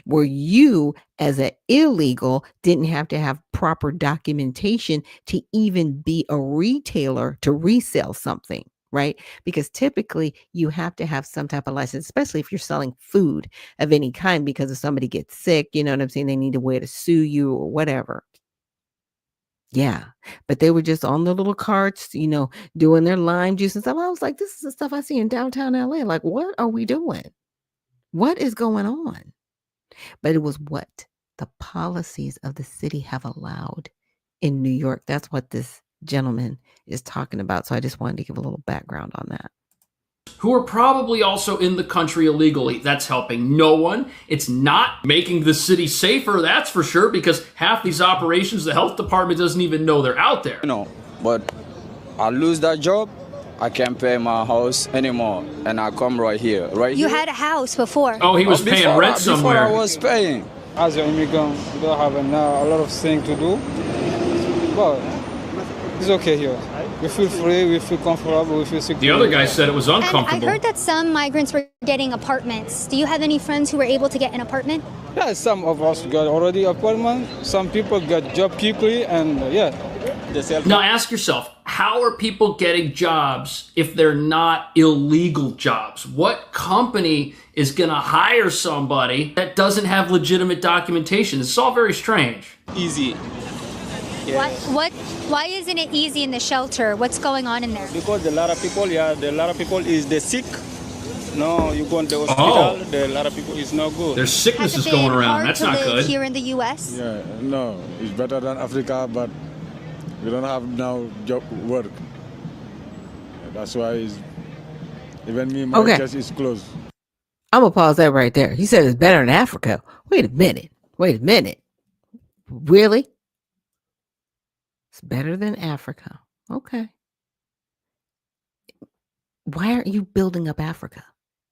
where you as an illegal didn't have to have proper documentation to even be a retailer to resell something, right? Because typically you have to have some type of license, especially if you're selling food of any kind, because if somebody gets sick, you know what I'm saying, they need a way to sue you or whatever. Yeah, but they were just on the little carts, doing their lime juice and stuff. I was like, this is the stuff I see in downtown LA. Like, what are we doing? What is going on? But it was what the policies of the city have allowed in New York. That's what this gentleman is talking about. So I just wanted to give a little background on that. Who are probably also in the country illegally. That's helping no one. It's not making the city safer, that's for sure, because half these operations, the health department doesn't even know they're out there. But I lose that job, I can't pay my house anymore, and I come right here. You had a house before. Oh, he was paying rent somewhere. Before I was paying. As an immigrant, you don't have a lot of things to do. But it's okay here. We feel free, we feel comfortable, we feel secure. The other guy said it was uncomfortable. And I heard that some migrants were getting apartments. Do you have any friends who were able to get an apartment? Yeah, some of us got already apartment. Some people got job quickly, and yeah. Now ask yourself, how are people getting jobs if they're not illegal jobs? What company is going to hire somebody that doesn't have legitimate documentation? It's all very strange. Easy. Yeah. Why isn't it easy in the shelter? What's going on in there? Because a lot of people is the sick. No, you go to the hospital, a lot of people is not good. There's sicknesses going around. That's not good. Here in the U.S.? Yeah, no, it's better than Africa, but we don't have now job work. That's why even me, my chest is closed. I'm going to pause that right there. He said it's better than Africa. Wait a minute. Really? It's better than Africa. Okay. Why aren't you building up Africa?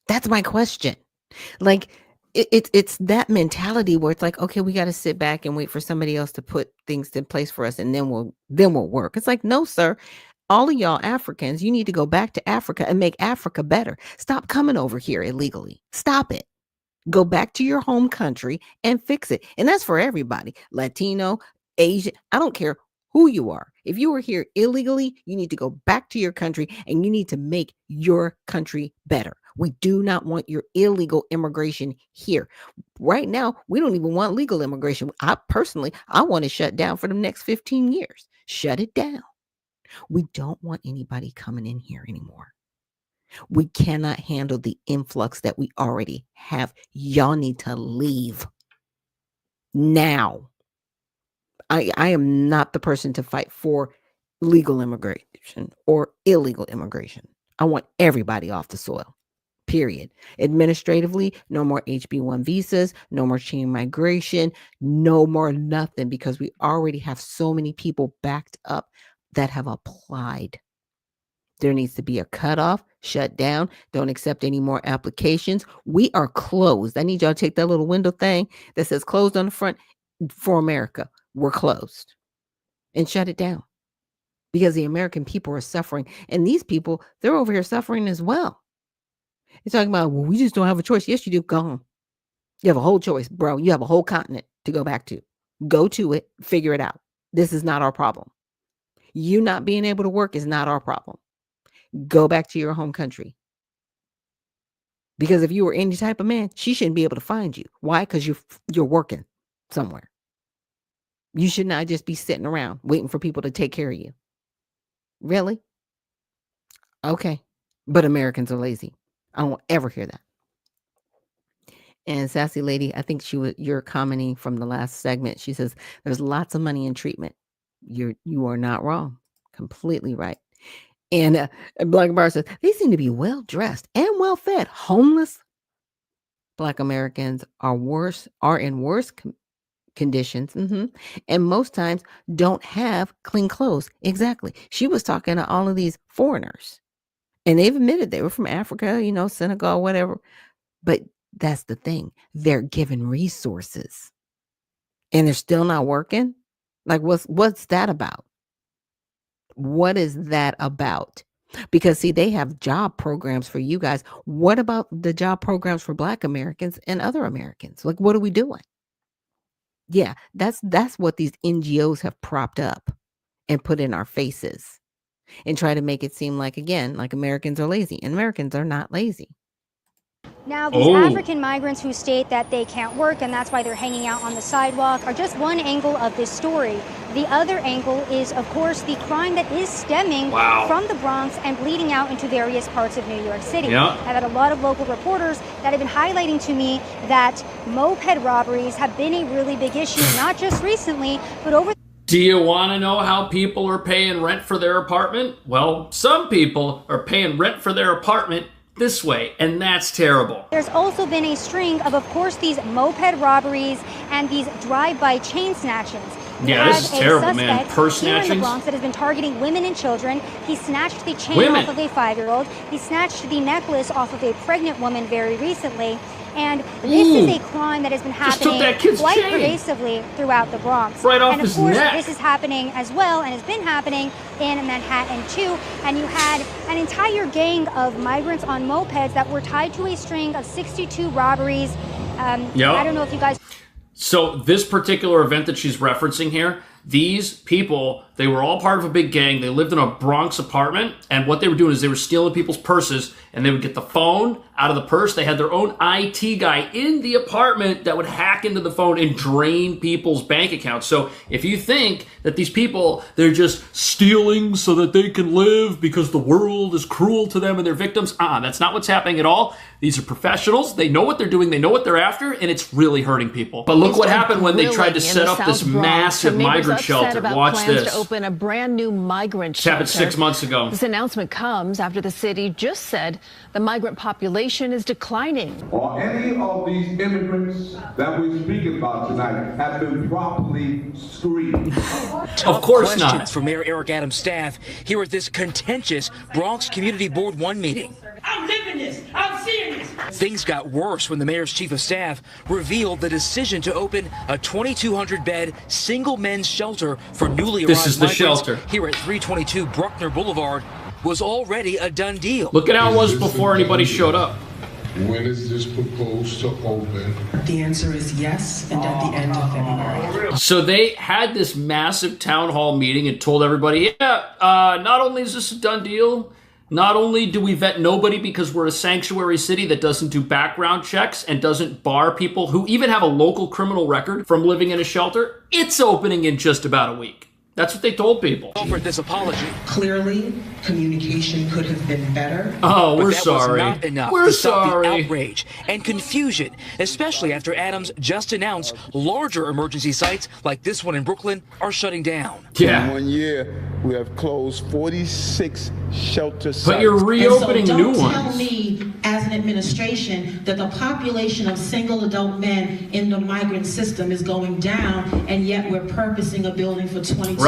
That's my question. Like, it's that mentality where it's like, okay, we got to sit back and wait for somebody else to put things in place for us, and then we'll work. It's like, no, sir. All of y'all Africans, you need to go back to Africa and make Africa better. Stop coming over here illegally. Stop it. Go back to your home country and fix it. And that's for everybody. Latino, Asian, I don't care who you are. If you are here illegally, you need to go back to your country and you need to make your country better. We do not want your illegal immigration here. Right now, we don't even want legal immigration. I want to shut down for the next 15 years. Shut it down. We don't want anybody coming in here anymore. We cannot handle the influx that we already have. Y'all need to leave now. I am not the person to fight for legal immigration or illegal immigration. I want everybody off the soil, period. Administratively, no more HB1 visas, no more chain migration, no more nothing, because we already have so many people backed up that have applied. There needs to be a cutoff, shut down. Don't accept any more applications. We are closed. I need y'all to take that little window thing that says closed on the front for America. We're closed, and shut it down, because the American people are suffering. And these people, they're over here suffering as well. You're talking about, well, we just don't have a choice. Yes, you do. Go home. You have a whole choice, bro. You have a whole continent to go back to. Go to it. Figure it out. This is not our problem. You not being able to work is not our problem. Go back to your home country. Because if you were any type of man, she shouldn't be able to find you. Why? Because you're working somewhere. You should not just be sitting around waiting for people to take care of you. Really? Okay. But Americans are lazy. I won't ever hear that. And Sassy Lady, I think you're commenting from the last segment. She says there's lots of money in treatment. You are not wrong. Completely right. And Black Bar says they seem to be well dressed and well fed. Homeless Black Americans are in worse conditions, and most times don't have clean clothes. Exactly. She was talking to all of these foreigners, and they've admitted they were from Africa, Senegal, whatever. But that's the thing. They're given resources and they're still not working. Like, what's that about? What is that about? Because see, they have job programs for you guys. What about the job programs for Black Americans and other Americans? Like, what are we doing? Yeah, that's what these NGOs have propped up and put in our faces and try to make it seem like, again, like Americans are lazy, and Americans are not lazy. Now, these African migrants who state that they can't work and that's why they're hanging out on the sidewalk are just one angle of this story. The other angle is, of course, the crime that is stemming from the Bronx and bleeding out into various parts of New York City. Yeah. I've had a lot of local reporters that have been highlighting to me that moped robberies have been a really big issue, not just recently, but over. Do you want to know how people are paying rent for their apartment? Well, some people are paying rent for their apartment this way, and that's terrible. There's also been a string of course, these moped robberies and these drive-by chain snatchings. Yeah, this is terrible, man. Purse here snatchings. In the Bronx that has been targeting women and children. He snatched the chain off of a 5-year-old. He snatched the necklace off of a pregnant woman very recently. And this is a crime that has been happening quite pervasively throughout the Bronx. Right off and of his course, neck. this is happening as well and has been happening in Manhattan too. And you had an entire gang of migrants on mopeds that were tied to a string of 62 robberies. I don't know if you guys... So this particular event that she's referencing here, these people, they were all part of a big gang. They lived in a Bronx apartment, and what they were doing is they were stealing people's purses, and they would get the phone out of the purse. They had their own IT guy in the apartment that would hack into the phone and drain people's bank accounts. So if you think that these people, they're just stealing so that they can live because the world is cruel to them and their victims, that's not what's happening at all. These are professionals. They know what they're doing. They know what they're after, and it's really hurting people. But look what happened when they tried to set up this massive migrant shelter. Watch this. To open a brand new migrant This shelter. happened 6 months ago. This announcement comes after the city just said the migrant population is declining. Or any of these immigrants that we're speaking about tonight have been properly screened. Of course not. Questions for Mayor Eric Adams' staff here at this contentious Bronx Community Board 1 meeting. I'm living this. I'm seeing this. Things got worse when the mayor's chief of staff revealed the decision to open a 2,200-bed single men's shelter for newly arrived migrants here at 322 Bruckner Boulevard was already a done deal. Look at how it was before anybody showed up. When is this proposed to open? The answer is yes, and at the end of February. So they had this massive town hall meeting and told everybody, not only is this a done deal, not only do we vet nobody because we're a sanctuary city that doesn't do background checks and doesn't bar people who even have a local criminal record from living in a shelter, it's opening in just about a week. That's what they told people. Offered this apology. Clearly, communication could have been better. Oh, we're But that sorry. was not enough We're to stop sorry. the outrage and confusion, especially after Adams just announced larger emergency sites like this one in Brooklyn are shutting down. In 1 year, we have closed 46 shelter sites. But you're reopening new Don't tell ones. me, as an administration, that the population of single adult men in the migrant system is going down, and yet we're purposing a building for 2,200.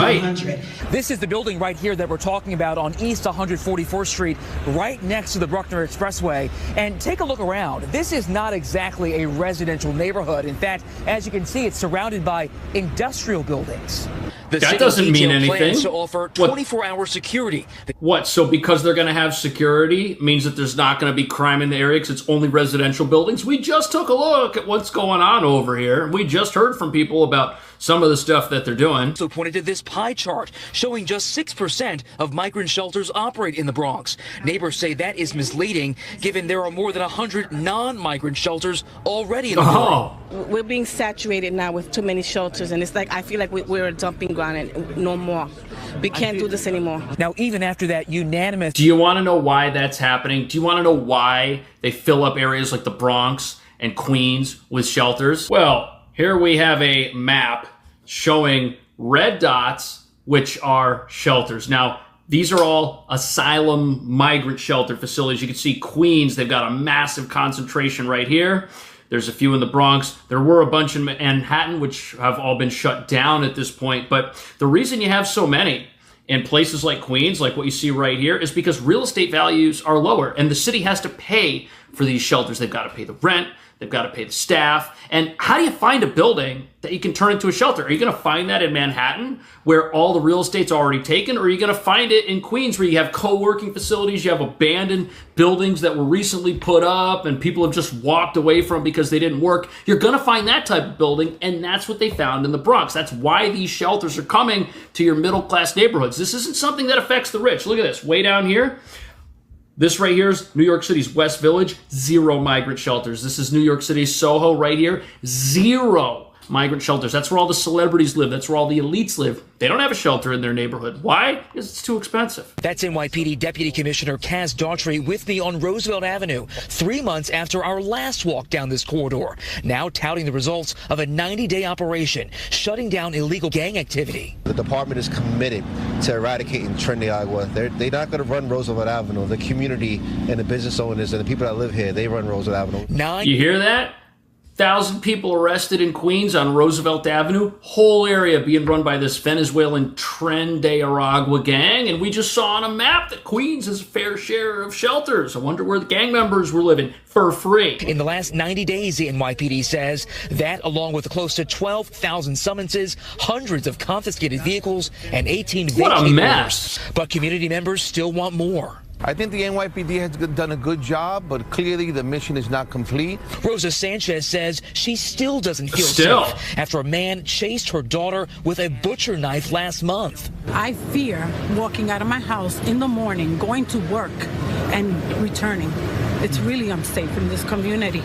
This is the building right here that we're talking about on East 144th Street, right next to the Bruckner Expressway. And take a look around. This is not exactly a residential neighborhood. In fact, as you can see, it's surrounded by industrial buildings. The That city doesn't mean detailed anything. plans to offer 24-hour security. What? So because they're going to have security means that there's not going to be crime in the area because it's only residential buildings? We just took a look at what's going on over here. We just heard from people about some of the stuff that they're doing. Also pointed to this pie chart showing just 6% of migrant shelters operate in the Bronx. Neighbors say that is misleading given there are more than 100 non-migrant shelters already in the borough. We're being saturated now with too many shelters, and it's like I feel like we're a dumping ground and no more. We can't do this anymore. Now, even after that unanimous... Do you want to know why that's happening? Do you want to know why they fill up areas like the Bronx and Queens with shelters? Well, here we have a map showing red dots, which are shelters. Now, these are all asylum migrant shelter facilities. You can see Queens, they've got a massive concentration right here. There's a few in the Bronx. There were a bunch in Manhattan, which have all been shut down at this point. But the reason you have so many in places like Queens, like what you see right here, is because real estate values are lower and the city has to pay for these shelters. They've got to pay the rent. They've got to pay the staff. And how do you find a building that you can turn into a shelter? Are you going to find that in Manhattan where all the real estate's already taken? Or are you going to find it in Queens where you have co-working facilities, you have abandoned buildings that were recently put up and people have just walked away from because they didn't work? You're going to find that type of building, and that's what they found in the Bronx. That's why these shelters are coming to your middle-class neighborhoods. This isn't something that affects the rich. Look at this, way down here. This right here is New York City's West Village, 0 migrant shelters. This is New York City's Soho right here, 0 migrant shelters. That's where all the celebrities live. That's where all the elites live. They don't have a shelter in their neighborhood. Why? Because it's too expensive. That's NYPD Deputy Commissioner Kaz Daughtry with me on Roosevelt Avenue, 3 months after our last walk down this corridor, now touting the results of a 90-day operation, shutting down illegal gang activity. The department is committed to eradicating Tren de Agua. They're not going to run Roosevelt Avenue. The community and the business owners and the people that live here, they run Roosevelt Avenue. You hear that? 1,000 people arrested in Queens on Roosevelt Avenue. Whole area being run by this Venezuelan Tren de Aragua gang. And we just saw on a map that Queens has a fair share of shelters. I wonder where the gang members were living for free. In the last 90 days, the NYPD says that, along with close to 12,000 summonses, hundreds of confiscated vehicles, and 18 What a mess. orders. But community members still want more. I think the NYPD has done a good job, but clearly the mission is not complete. Rosa Sanchez says she still doesn't feel safe after a man chased her daughter with a butcher knife last month. I fear walking out of my house in the morning, going to work, and returning. It's really unsafe in this community.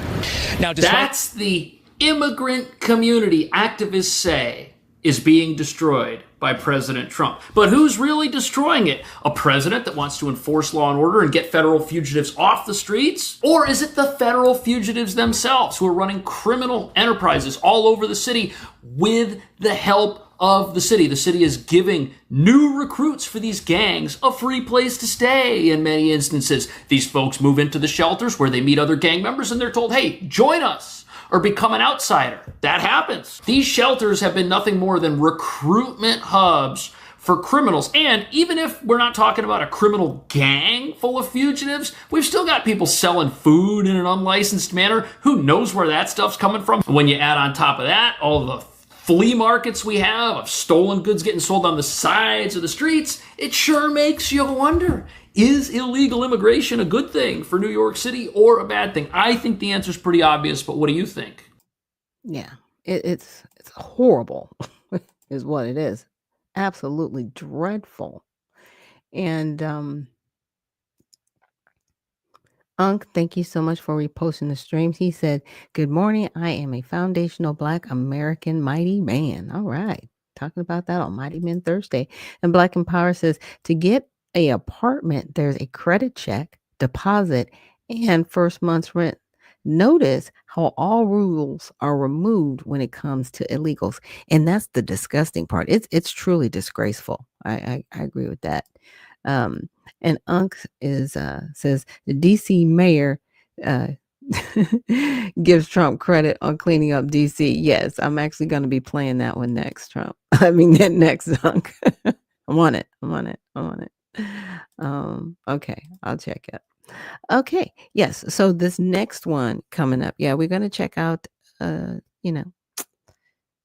Now, that's the immigrant community, activists say, is being destroyed by President Trump. But who's really destroying it? A president that wants to enforce law and order and get federal fugitives off the streets? Or is it the federal fugitives themselves who are running criminal enterprises all over the city with the help of the city? The city is giving new recruits for these gangs a free place to stay in many instances. These folks move into the shelters where they meet other gang members and they're told, hey, join us, or become an outsider. That happens. These shelters have been nothing more than recruitment hubs for criminals. And even if we're not talking about a criminal gang full of fugitives, we've still got people selling food in an unlicensed manner. Who knows where that stuff's coming from? When you add on top of that all the flea markets we have of stolen goods getting sold on the sides of the streets, it sure makes you wonder, is illegal immigration a good thing for New York City or a bad thing? I think the answer is pretty obvious, but what do you think? Yeah, it's horrible is what it is. Absolutely dreadful. And Unc, thank you so much for reposting the streams. He said, good morning. I am a foundational Black American mighty man. All right. Talking about that on Mighty Men Thursday. And Black Empower says, to get a apartment, there's a credit check, deposit, and first month's rent. Notice how all rules are removed when it comes to illegals. And that's the disgusting part. It's truly disgraceful. I agree with that. And Unc says the DC mayor gives Trump credit on cleaning up DC. Yes, I'm actually going to be playing that one next, Trump. I mean, that next, Unc. I'm on it. Okay, I'll check it. Okay, yes. So this next one coming up, we're going to check out, the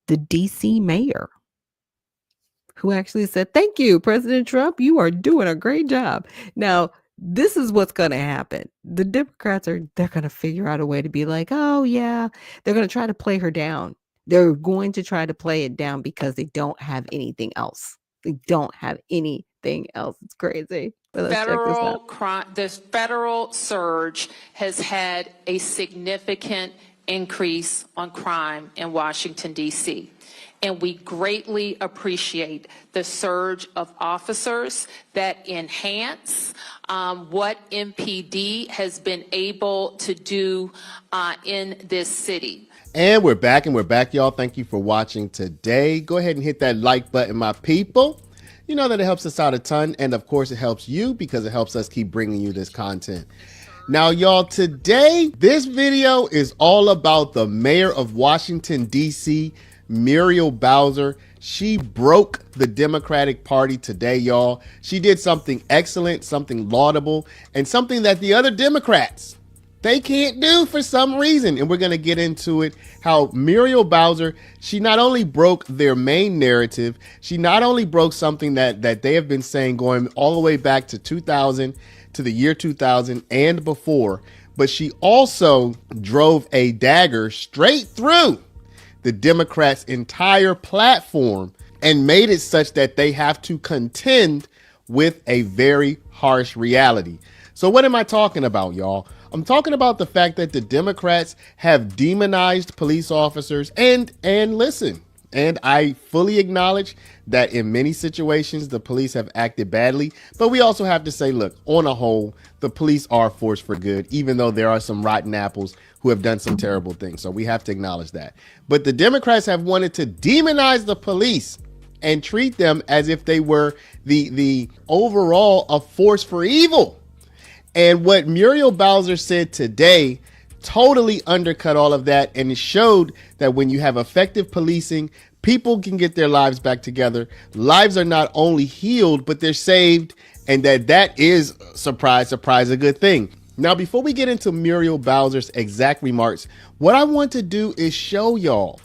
DC mayor, who actually said, thank you, President Trump. You are doing a great job. Now, this is what's going to happen. The Democrats they're going to figure out a way to be like, oh, yeah, they're going to try to play her down. They're going to try to play it down because they don't have anything else. It's crazy. This federal surge has had a significant increase on crime in Washington, D.C. and we greatly appreciate the surge of officers that enhance what MPD has been able to do in this city. And we're back, y'all. Thank you for watching today. Go ahead and hit that like button, my people. You know that it helps us out a ton, and of course it helps you because it helps us keep bringing you this content. Now, y'all, today, this video is all about the mayor of Washington, D.C., Muriel Bowser. She broke the Democratic Party today, y'all. She did something excellent, something laudable, and something that the other Democrats, they can't do for some reason. And we're going to get into it, how Muriel Bowser, she not only broke their main narrative, she not only broke something that they have been saying going all the way back to 2000, to the year 2000 and before, but she also drove a dagger straight through the Democrats' entire platform and made it such that they have to contend with a very harsh reality. So what am I talking about, y'all? I'm talking about the fact that the Democrats have demonized police officers and listen, and I fully acknowledge that in many situations, the police have acted badly. But we also have to say, look, on a whole, the police are a force for good, even though there are some rotten apples who have done some terrible things. So we have to acknowledge that. But the Democrats have wanted to demonize the police and treat them as if they were the overall a force for evil. And what Muriel Bowser said today totally undercut all of that, and it showed that when you have effective policing, people can get their lives back together. Lives are not only healed, but they're saved, and that is, surprise, surprise, a good thing. Now, before we get into Muriel Bowser's exact remarks, what I want to do is show y'all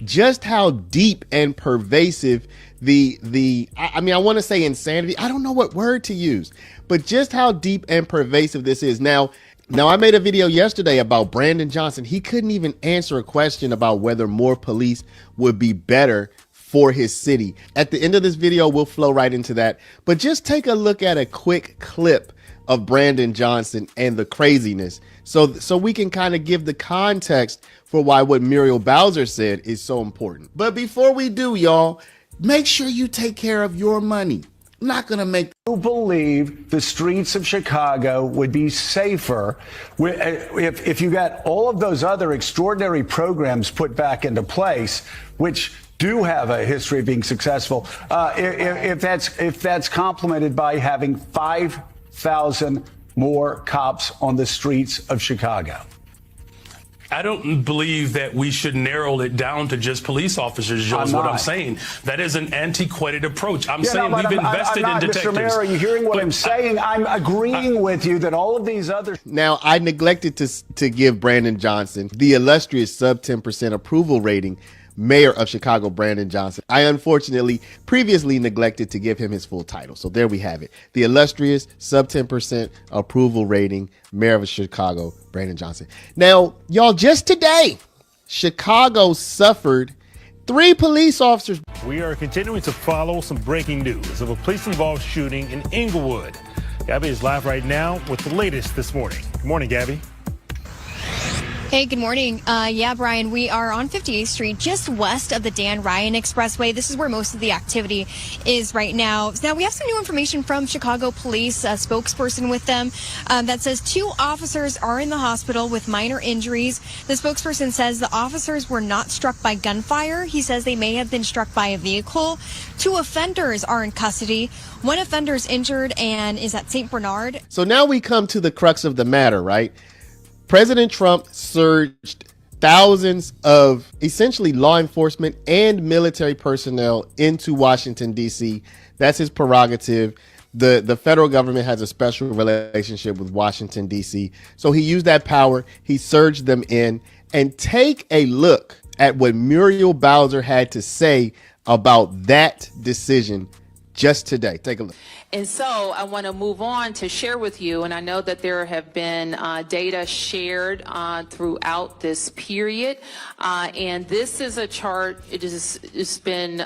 just how deep and pervasive I want to say insanity. I don't know what word to use, but just how deep and pervasive this is. Now, I made a video yesterday about Brandon Johnson. He couldn't even answer a question about whether more police would be better for his city. At the end of this video, we'll flow right into that. But just take a look at a quick clip of Brandon Johnson and the craziness so we can kind of give the context for why what Muriel Bowser said is so important. But before we do, y'all, make sure you take care of your money. I'm not going to make you believe the streets of Chicago would be safer if you got all of those other extraordinary programs put back into place, which do have a history of being successful, if that's complemented by having 5,000 more cops on the streets of Chicago. I don't believe that we should narrow it down to just police officers, Joe, is what I'm saying. That is an antiquated approach. I'm saying we've invested in detectives. Mr. Mayor, are you hearing what I'm saying? I'm agreeing with you that all of these other... Now, I neglected to give Brandon Johnson the illustrious sub 10% approval rating, Mayor of Chicago, Brandon Johnson. I unfortunately previously neglected to give him his full title. So there we have it. The illustrious sub 10% approval rating, Mayor of Chicago, Brandon Johnson. Now, y'all, just today, Chicago suffered 3 police officers. We are continuing to follow some breaking news of a police-involved shooting in Inglewood. Gabby is live right now with the latest this morning. Good morning, Gabby. Hey, good morning. Yeah, Brian, we are on 58th Street, just west of the Dan Ryan Expressway. This is where most of the activity is right now. Now, we have some new information from Chicago Police, a spokesperson with them, that says 2 officers are in the hospital with minor injuries. The spokesperson says the officers were not struck by gunfire. He says they may have been struck by a vehicle. 2 offenders are in custody. 1 offender is injured and is at St. Bernard. So now we come to the crux of the matter, right? President Trump surged thousands of essentially law enforcement and military personnel into Washington, D.C. That's his prerogative. The federal government has a special relationship with Washington, D.C. So he used that power. He surged them in. And take a look at what Muriel Bowser had to say about that decision just today. Take a look. And so I want to move on to share with you, and I know that there have been data shared throughout this period, and this is a chart. It's been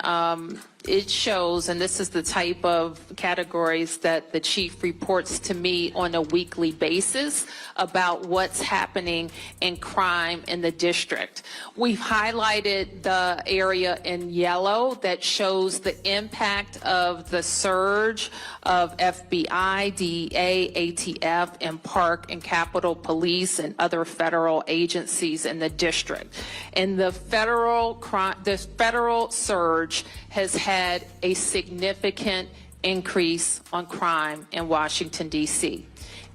it shows, and this is the type of categories that the chief reports to me on a weekly basis about what's happening in crime in the district. We've highlighted the area in yellow that shows the impact of the surge of FBI, DEA, ATF, and Park and Capitol Police and other federal agencies in the district. And the federal surge has had a significant increase on crime in Washington, D.C.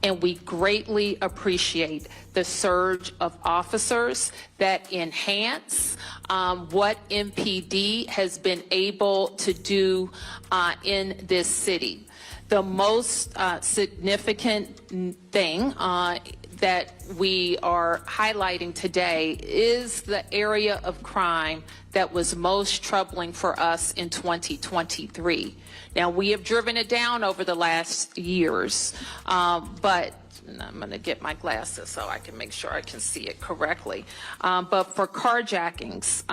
And we greatly appreciate the surge of officers that enhance what MPD has been able to do in this city. The most significant thing that we are highlighting today is the area of crime that was most troubling for us in 2023. Now, we have driven it down over the last years, but I'm going to get my glasses so I can make sure I can see it correctly. But for carjackings,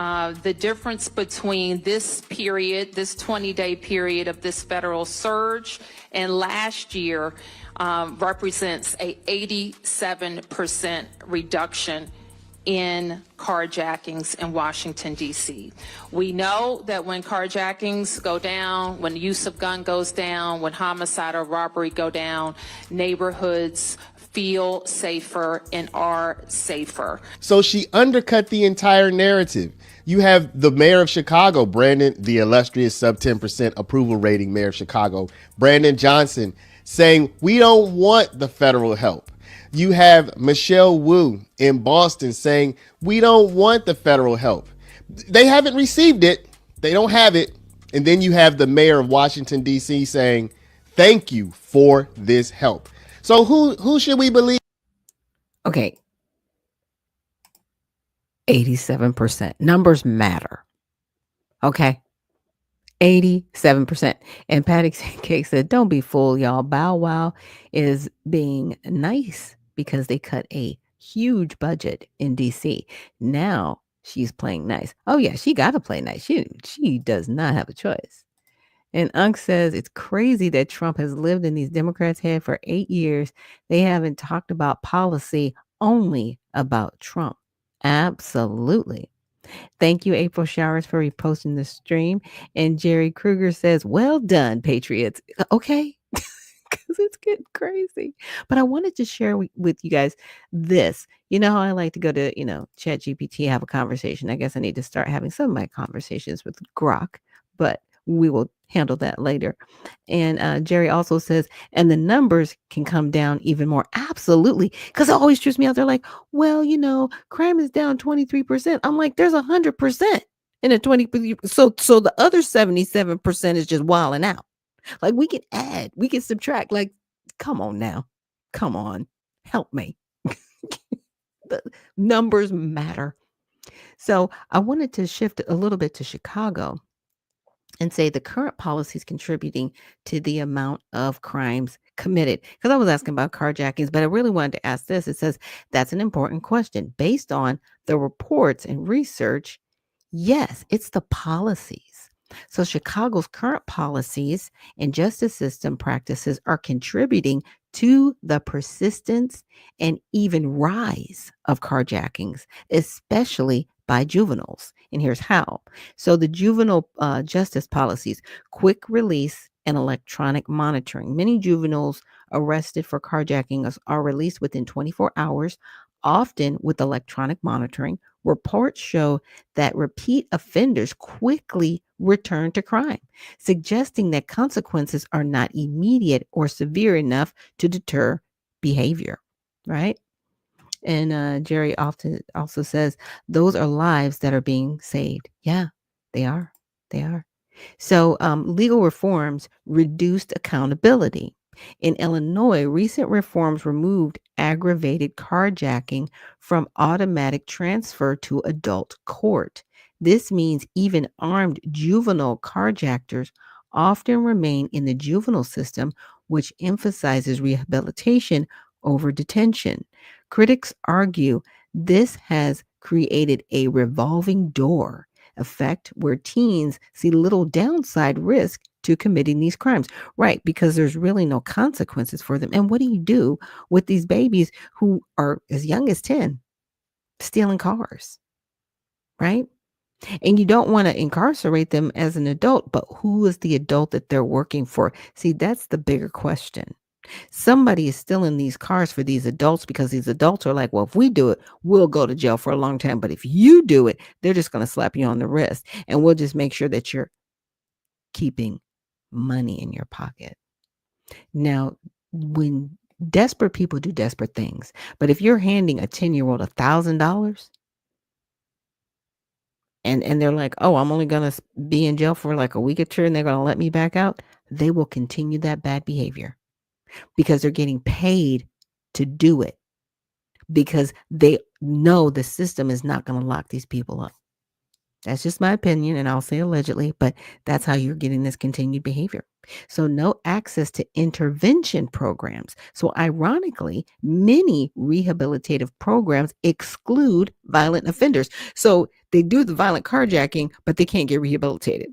the difference between this period, this 20-day period of this federal surge and last year represents a 87% reduction in carjackings in Washington, D.C. We know that when carjackings go down, when the use of gun goes down, when homicide or robbery go down, neighborhoods feel safer and are safer. So she undercut the entire narrative. You have the mayor of Chicago, Brandon, the illustrious sub 10% approval rating mayor of Chicago, Brandon Johnson, saying we don't want the federal help. You have Michelle Wu in Boston saying we don't want the federal help. They haven't received it. They don't have it. And then you have the mayor of Washington, D.C. saying thank you for this help. So who should we believe? Okay. 87%. Numbers matter. Okay. 87%. And Patty Cake said, don't be fooled, y'all. Bow Wow is being nice because they cut a huge budget in DC. Now she's playing nice. Oh, yeah, she got to play nice. She does not have a choice. And Unc says it's crazy that Trump has lived in these Democrats' head for 8 years. They haven't talked about policy, only about Trump. Absolutely. Thank you, April Showers, for reposting the stream. And Jerry Kruger says, well done, Patriots. Okay, because it's getting crazy. But I wanted to share with you guys this. You know how I like to go to, ChatGPT, have a conversation. I guess I need to start having some of my conversations with Grok, but we will handle that later. And Jerry also says, and the numbers can come down even more. Absolutely. Because it always trips me out. They're like, well, crime is down 23%. I'm like, there's 100% in a 20%. So the other 77% is just wilding out. Like we can add, we can subtract. Like, come on now. Come on. Help me. The numbers matter. So I wanted to shift a little bit to Chicago and say the current policies contributing to the amount of crimes committed. Because I was asking about carjackings, but I really wanted to ask this. It says that's an important question. Based on the reports and research, yes, it's the policies. So Chicago's current policies and justice system practices are contributing to the persistence and even rise of carjackings, especially by juveniles. And here's how. So the juvenile justice policies, quick release and electronic monitoring. Many juveniles arrested for carjacking are released within 24 hours, often with electronic monitoring. Reports show that repeat offenders quickly return to crime, suggesting that consequences are not immediate or severe enough to deter behavior, right? And Jerry often also says those are lives that are being saved. Yeah, they are. They are. So legal reforms reduced accountability. In Illinois, recent reforms removed aggravated carjacking from automatic transfer to adult court. This means even armed juvenile carjackers often remain in the juvenile system, which emphasizes rehabilitation over detention. Critics argue this has created a revolving door effect where teens see little downside risk to committing these crimes. Right, because there's really no consequences for them. And what do you do with these babies who are as young as 10 stealing cars? Right? And you don't want to incarcerate them as an adult, but who is the adult that they're working for? See, that's the bigger question. Somebody is still in these cars for these adults because these adults are like, well, if we do it, we'll go to jail for a long time. But if you do it, they're just going to slap you on the wrist and we'll just make sure that you're keeping money in your pocket. Now, when desperate people do desperate things, but if you're handing a 10-year-old $1,000 and they're like, oh, I'm only going to be in jail for like a week or two and they're going to let me back out, they will continue that bad behavior because they're getting paid to do it because they know the system is not going to lock these people up. That's just my opinion, and I'll say allegedly, but that's how you're getting this continued behavior. So no access to intervention programs. So ironically, many rehabilitative programs exclude violent offenders. So they do the violent carjacking, but they can't get rehabilitated.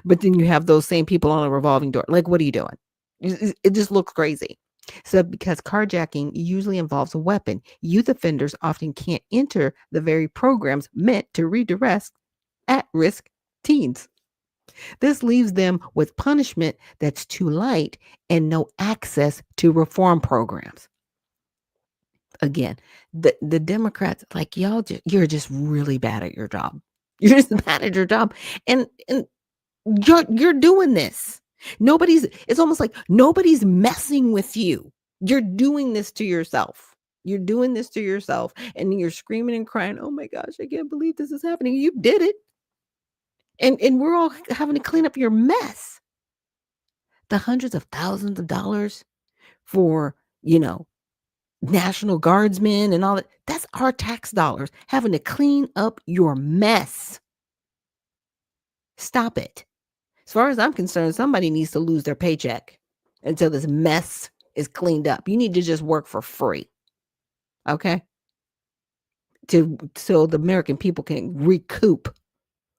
But then you have those same people on a revolving door. Like, what are you doing? It just looks crazy. So because carjacking usually involves a weapon, youth offenders often can't enter the very programs meant to redirect at-risk teens. This leaves them with punishment that's too light and no access to reform programs. Again, the Democrats, like you're just really bad at your job. You're just bad at your job, and you're doing this. It's almost like nobody's messing with you. You're doing this to yourself. You're doing this to yourself, and you're screaming and crying, "Oh my gosh, I can't believe this is happening." You did it. And we're all having to clean up your mess. The hundreds of thousands of dollars for, National Guardsmen and all that, that's our tax dollars having to clean up your mess. Stop it. As far as I'm concerned, somebody needs to lose their paycheck until this mess is cleaned up. You need to just work for free. Okay? So the American people can recoup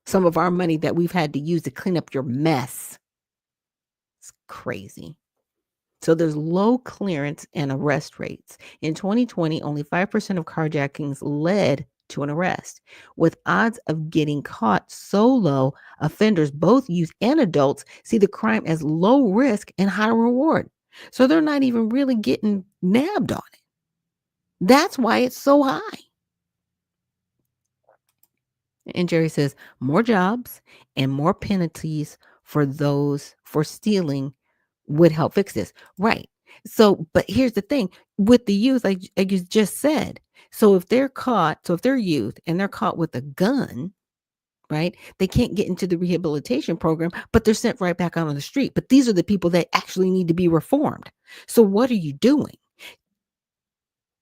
some of our money that we've had to use to clean up your mess. It's crazy. So there's low clearance and arrest rates. In 2020, only 5% of carjackings led to an arrest. With odds of getting caught so low, offenders, both youth and adults, see the crime as low risk and high reward. So they're not even really getting nabbed on it. That's why it's so high. And Jerry says, more jobs and more penalties for those for stealing would help fix this. Right. So, but here's the thing with the youth, like you just said. So if they're youth and they're caught with a gun, right, they can't get into the rehabilitation program, but they're sent right back out on the street. But these are the people that actually need to be reformed. So what are you doing?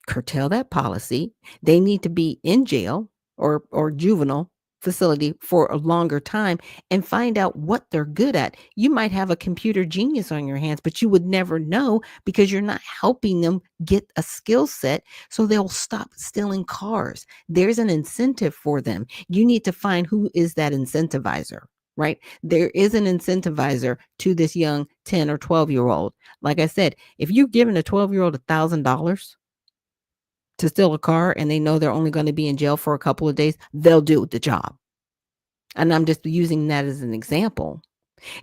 Curtail that policy. They need to be in jail or juvenile facility for a longer time and find out what they're good at. You might have a computer genius on your hands, but you would never know because you're not helping them get a skill set so they'll stop stealing cars. There's an incentive for them. You need to find who is that incentivizer, right? There is an incentivizer to this young 10 or 12-year-old. Like I said, if you've given a 12-year-old $1,000 to steal a car and they know they're only going to be in jail for a couple of days, they'll do the job. And I'm just using that as an example.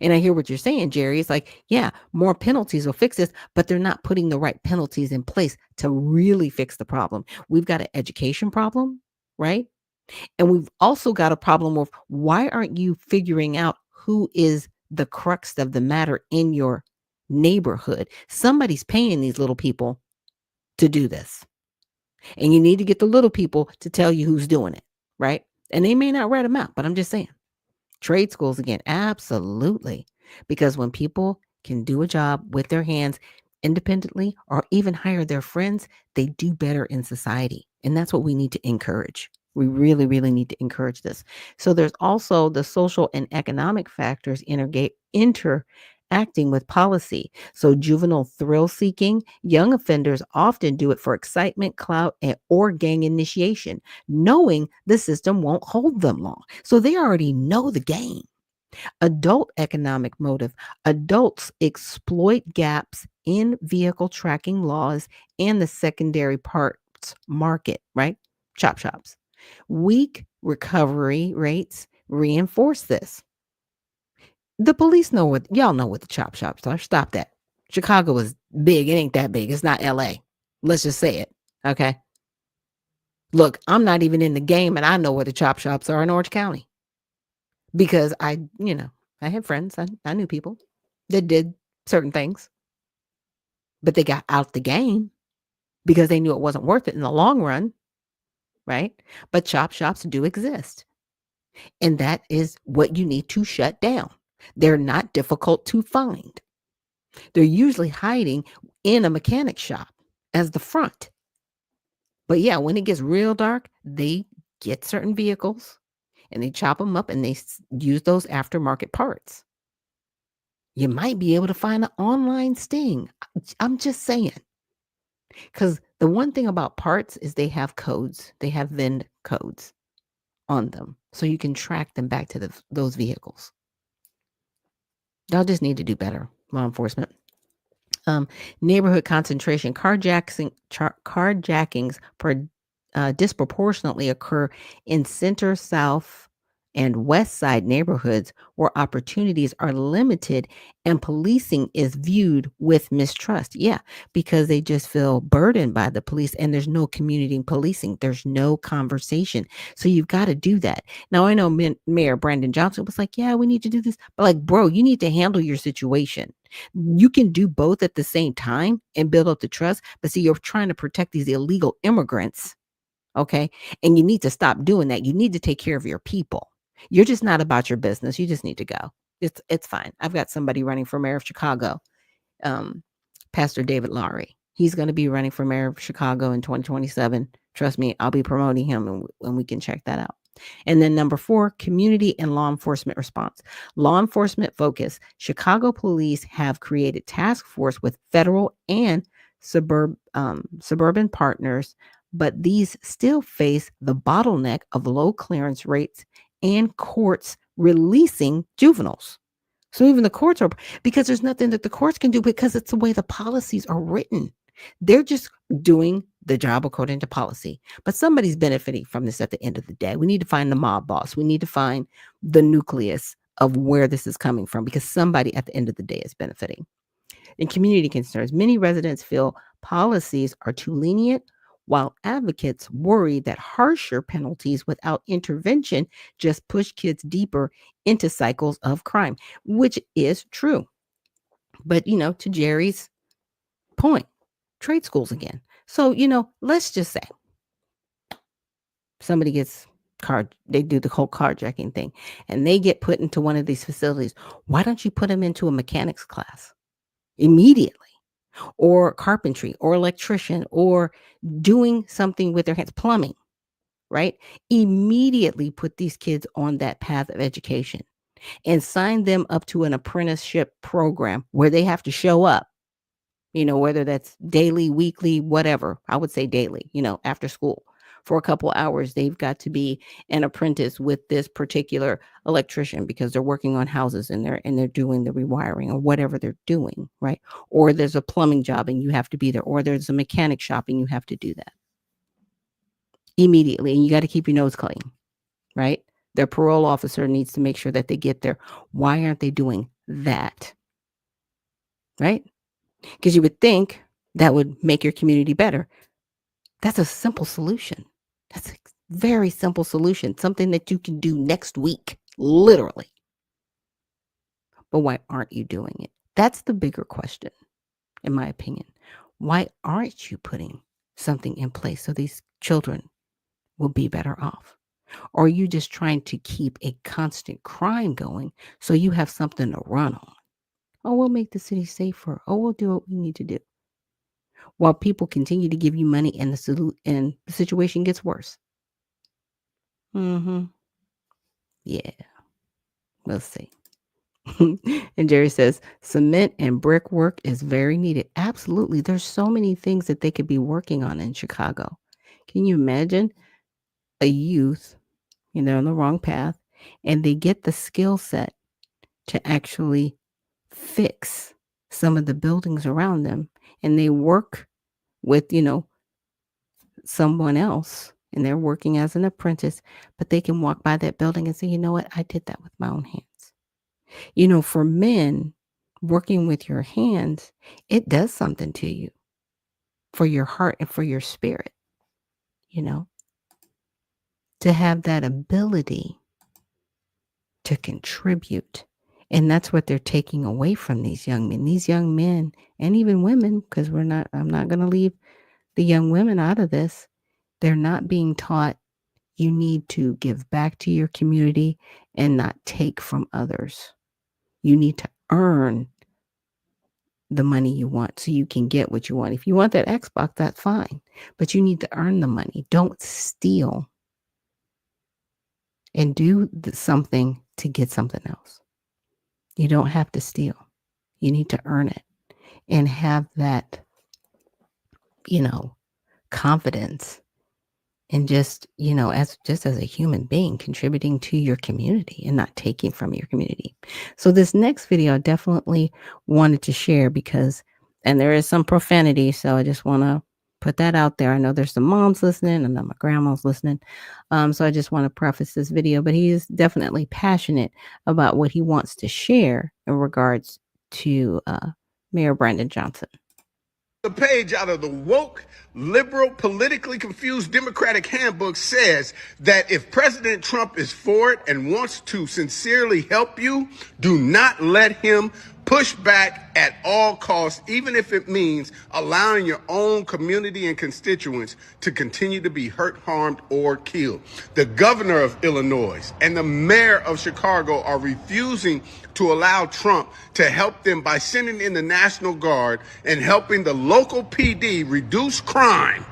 And I hear what you're saying, Jerry. It's like, yeah, more penalties will fix this, but they're not putting the right penalties in place to really fix the problem. We've got an education problem, right? And we've also got a problem with why aren't you figuring out who is the crux of the matter in your neighborhood? Somebody's paying these little people to do this. And you need to get the little people to tell you who's doing it, right? And they may not rat them out, but I'm just saying. Trade schools again, absolutely. Because when people can do a job with their hands independently or even hire their friends, they do better in society. And that's what we need to encourage. We really, really need to encourage this. So there's also the social and economic factors enter acting with policy. So juvenile thrill seeking, young offenders often do it for excitement, clout, or gang initiation, knowing the system won't hold them long. So they already know the game. Adult economic motive. Adults exploit gaps in vehicle tracking laws and the secondary parts market, right? Chop shops. Weak recovery rates reinforce this. The police know what y'all know what the chop shops are. Stop that. Chicago is big. It ain't that big. It's not LA. Let's just say it. Okay. Look, I'm not even in the game and I know where the chop shops are in Orange County. Because I had friends. I knew people that did certain things. But they got out the game because they knew it wasn't worth it in the long run. Right? But chop shops do exist. And that is what you need to shut down. They're not difficult to find. They're usually hiding in a mechanic shop as the front. But yeah, when it gets real dark, they get certain vehicles and they chop them up and they use those aftermarket parts. You might be able to find an online sting. I'm just saying. Because the one thing about parts is they have codes. They have VIN codes on them. So you can track them back to those vehicles. Y'all just need to do better, law enforcement. Neighborhood concentration. Carjackings disproportionately occur in center, south, and west side neighborhoods where opportunities are limited and policing is viewed with mistrust. Yeah, because they just feel burdened by the police and there's no community policing. There's no conversation. So you've got to do that. Now, I know Mayor Brandon Johnson was like, yeah, we need to do this. But like, bro, you need to handle your situation. You can do both at the same time and build up the trust. But see, you're trying to protect these illegal immigrants. Okay. And you need to stop doing that. You need to take care of your people. You're just not about your business. You just need to go. It's fine. I've got somebody running for mayor of Chicago, Pastor David Lowry. He's going to be running for mayor of Chicago in 2027. Trust me, I'll be promoting him and we can check that out. And then number 4, community and law enforcement response. Law enforcement focus. Chicago police have created task force with federal and suburban partners, but these still face the bottleneck of low clearance rates and courts releasing juveniles. So even the courts are, because there's nothing that the courts can do because it's the way the policies are written. They're just doing the job according to policy. But somebody's benefiting from this at the end of the day. We need to find the mob boss. We need to find the nucleus of where this is coming from because somebody at the end of the day is benefiting. In community concerns, many residents feel policies are too lenient, while advocates worry that harsher penalties without intervention just push kids deeper into cycles of crime, which is true. But, to Jerry's point, trade schools again. So, let's just say somebody gets they do the whole carjacking thing and they get put into one of these facilities. Why don't you put them into a mechanics class immediately? Or carpentry or electrician or doing something with their hands, plumbing, right? Immediately put these kids on that path of education and sign them up to an apprenticeship program where they have to show up, whether that's daily, weekly, whatever. I would say daily, after school. For a couple hours, they've got to be an apprentice with this particular electrician because they're working on houses and they're doing the rewiring or whatever they're doing, right? Or there's a plumbing job and you have to be there, or there's a mechanic shop and you have to do that immediately. And you got to keep your nose clean, right? Their parole officer needs to make sure that they get there. Why aren't they doing that? Right? Because you would think that would make your community better. That's a simple solution. That's a very simple solution, something that you can do next week, literally. But why aren't you doing it? That's the bigger question, in my opinion. Why aren't you putting something in place so these children will be better off? Or are you just trying to keep a constant crime going so you have something to run on? Oh, we'll make the city safer. Oh, we'll do what we need to do. While people continue to give you money and the situation gets worse. Yeah. We'll see. And Jerry says, cement and brickwork is very needed. Absolutely. There's so many things that they could be working on in Chicago. Can you imagine a youth, on the wrong path, and they get the skill set to actually fix some of the buildings around them, and they work with, someone else, and they're working as an apprentice, but they can walk by that building and say, you know what, I did that with my own hands. For men, working with your hands, it does something to you, for your heart and for your spirit, to have that ability to contribute. And that's what they're taking away from these young men. These young men, and even women, because I'm not going to leave the young women out of this. They're not being taught you need to give back to your community and not take from others. You need to earn the money you want so you can get what you want. If you want that Xbox, that's fine. But you need to earn the money. Don't steal and do something to get something else. You don't have to steal. You need to earn it and have that, confidence, and just as a human being, contributing to your community and not taking from your community. So this next video I definitely wanted to share and there is some profanity, so I just want to put that out there. I know there's some moms listening, and my grandma's listening, so I just want to preface this video, but he is definitely passionate about what he wants to share in regards to Mayor Brandon Johnson. The page out of the woke, liberal, politically confused Democratic handbook says that if President Trump is for it and wants to sincerely help you, do not let him push back at all costs, even if it means allowing your own community and constituents to continue to be hurt, harmed, or killed. The governor of Illinois and the mayor of Chicago are refusing to allow Trump to help them by sending in the National Guard and helping the local PD reduce crime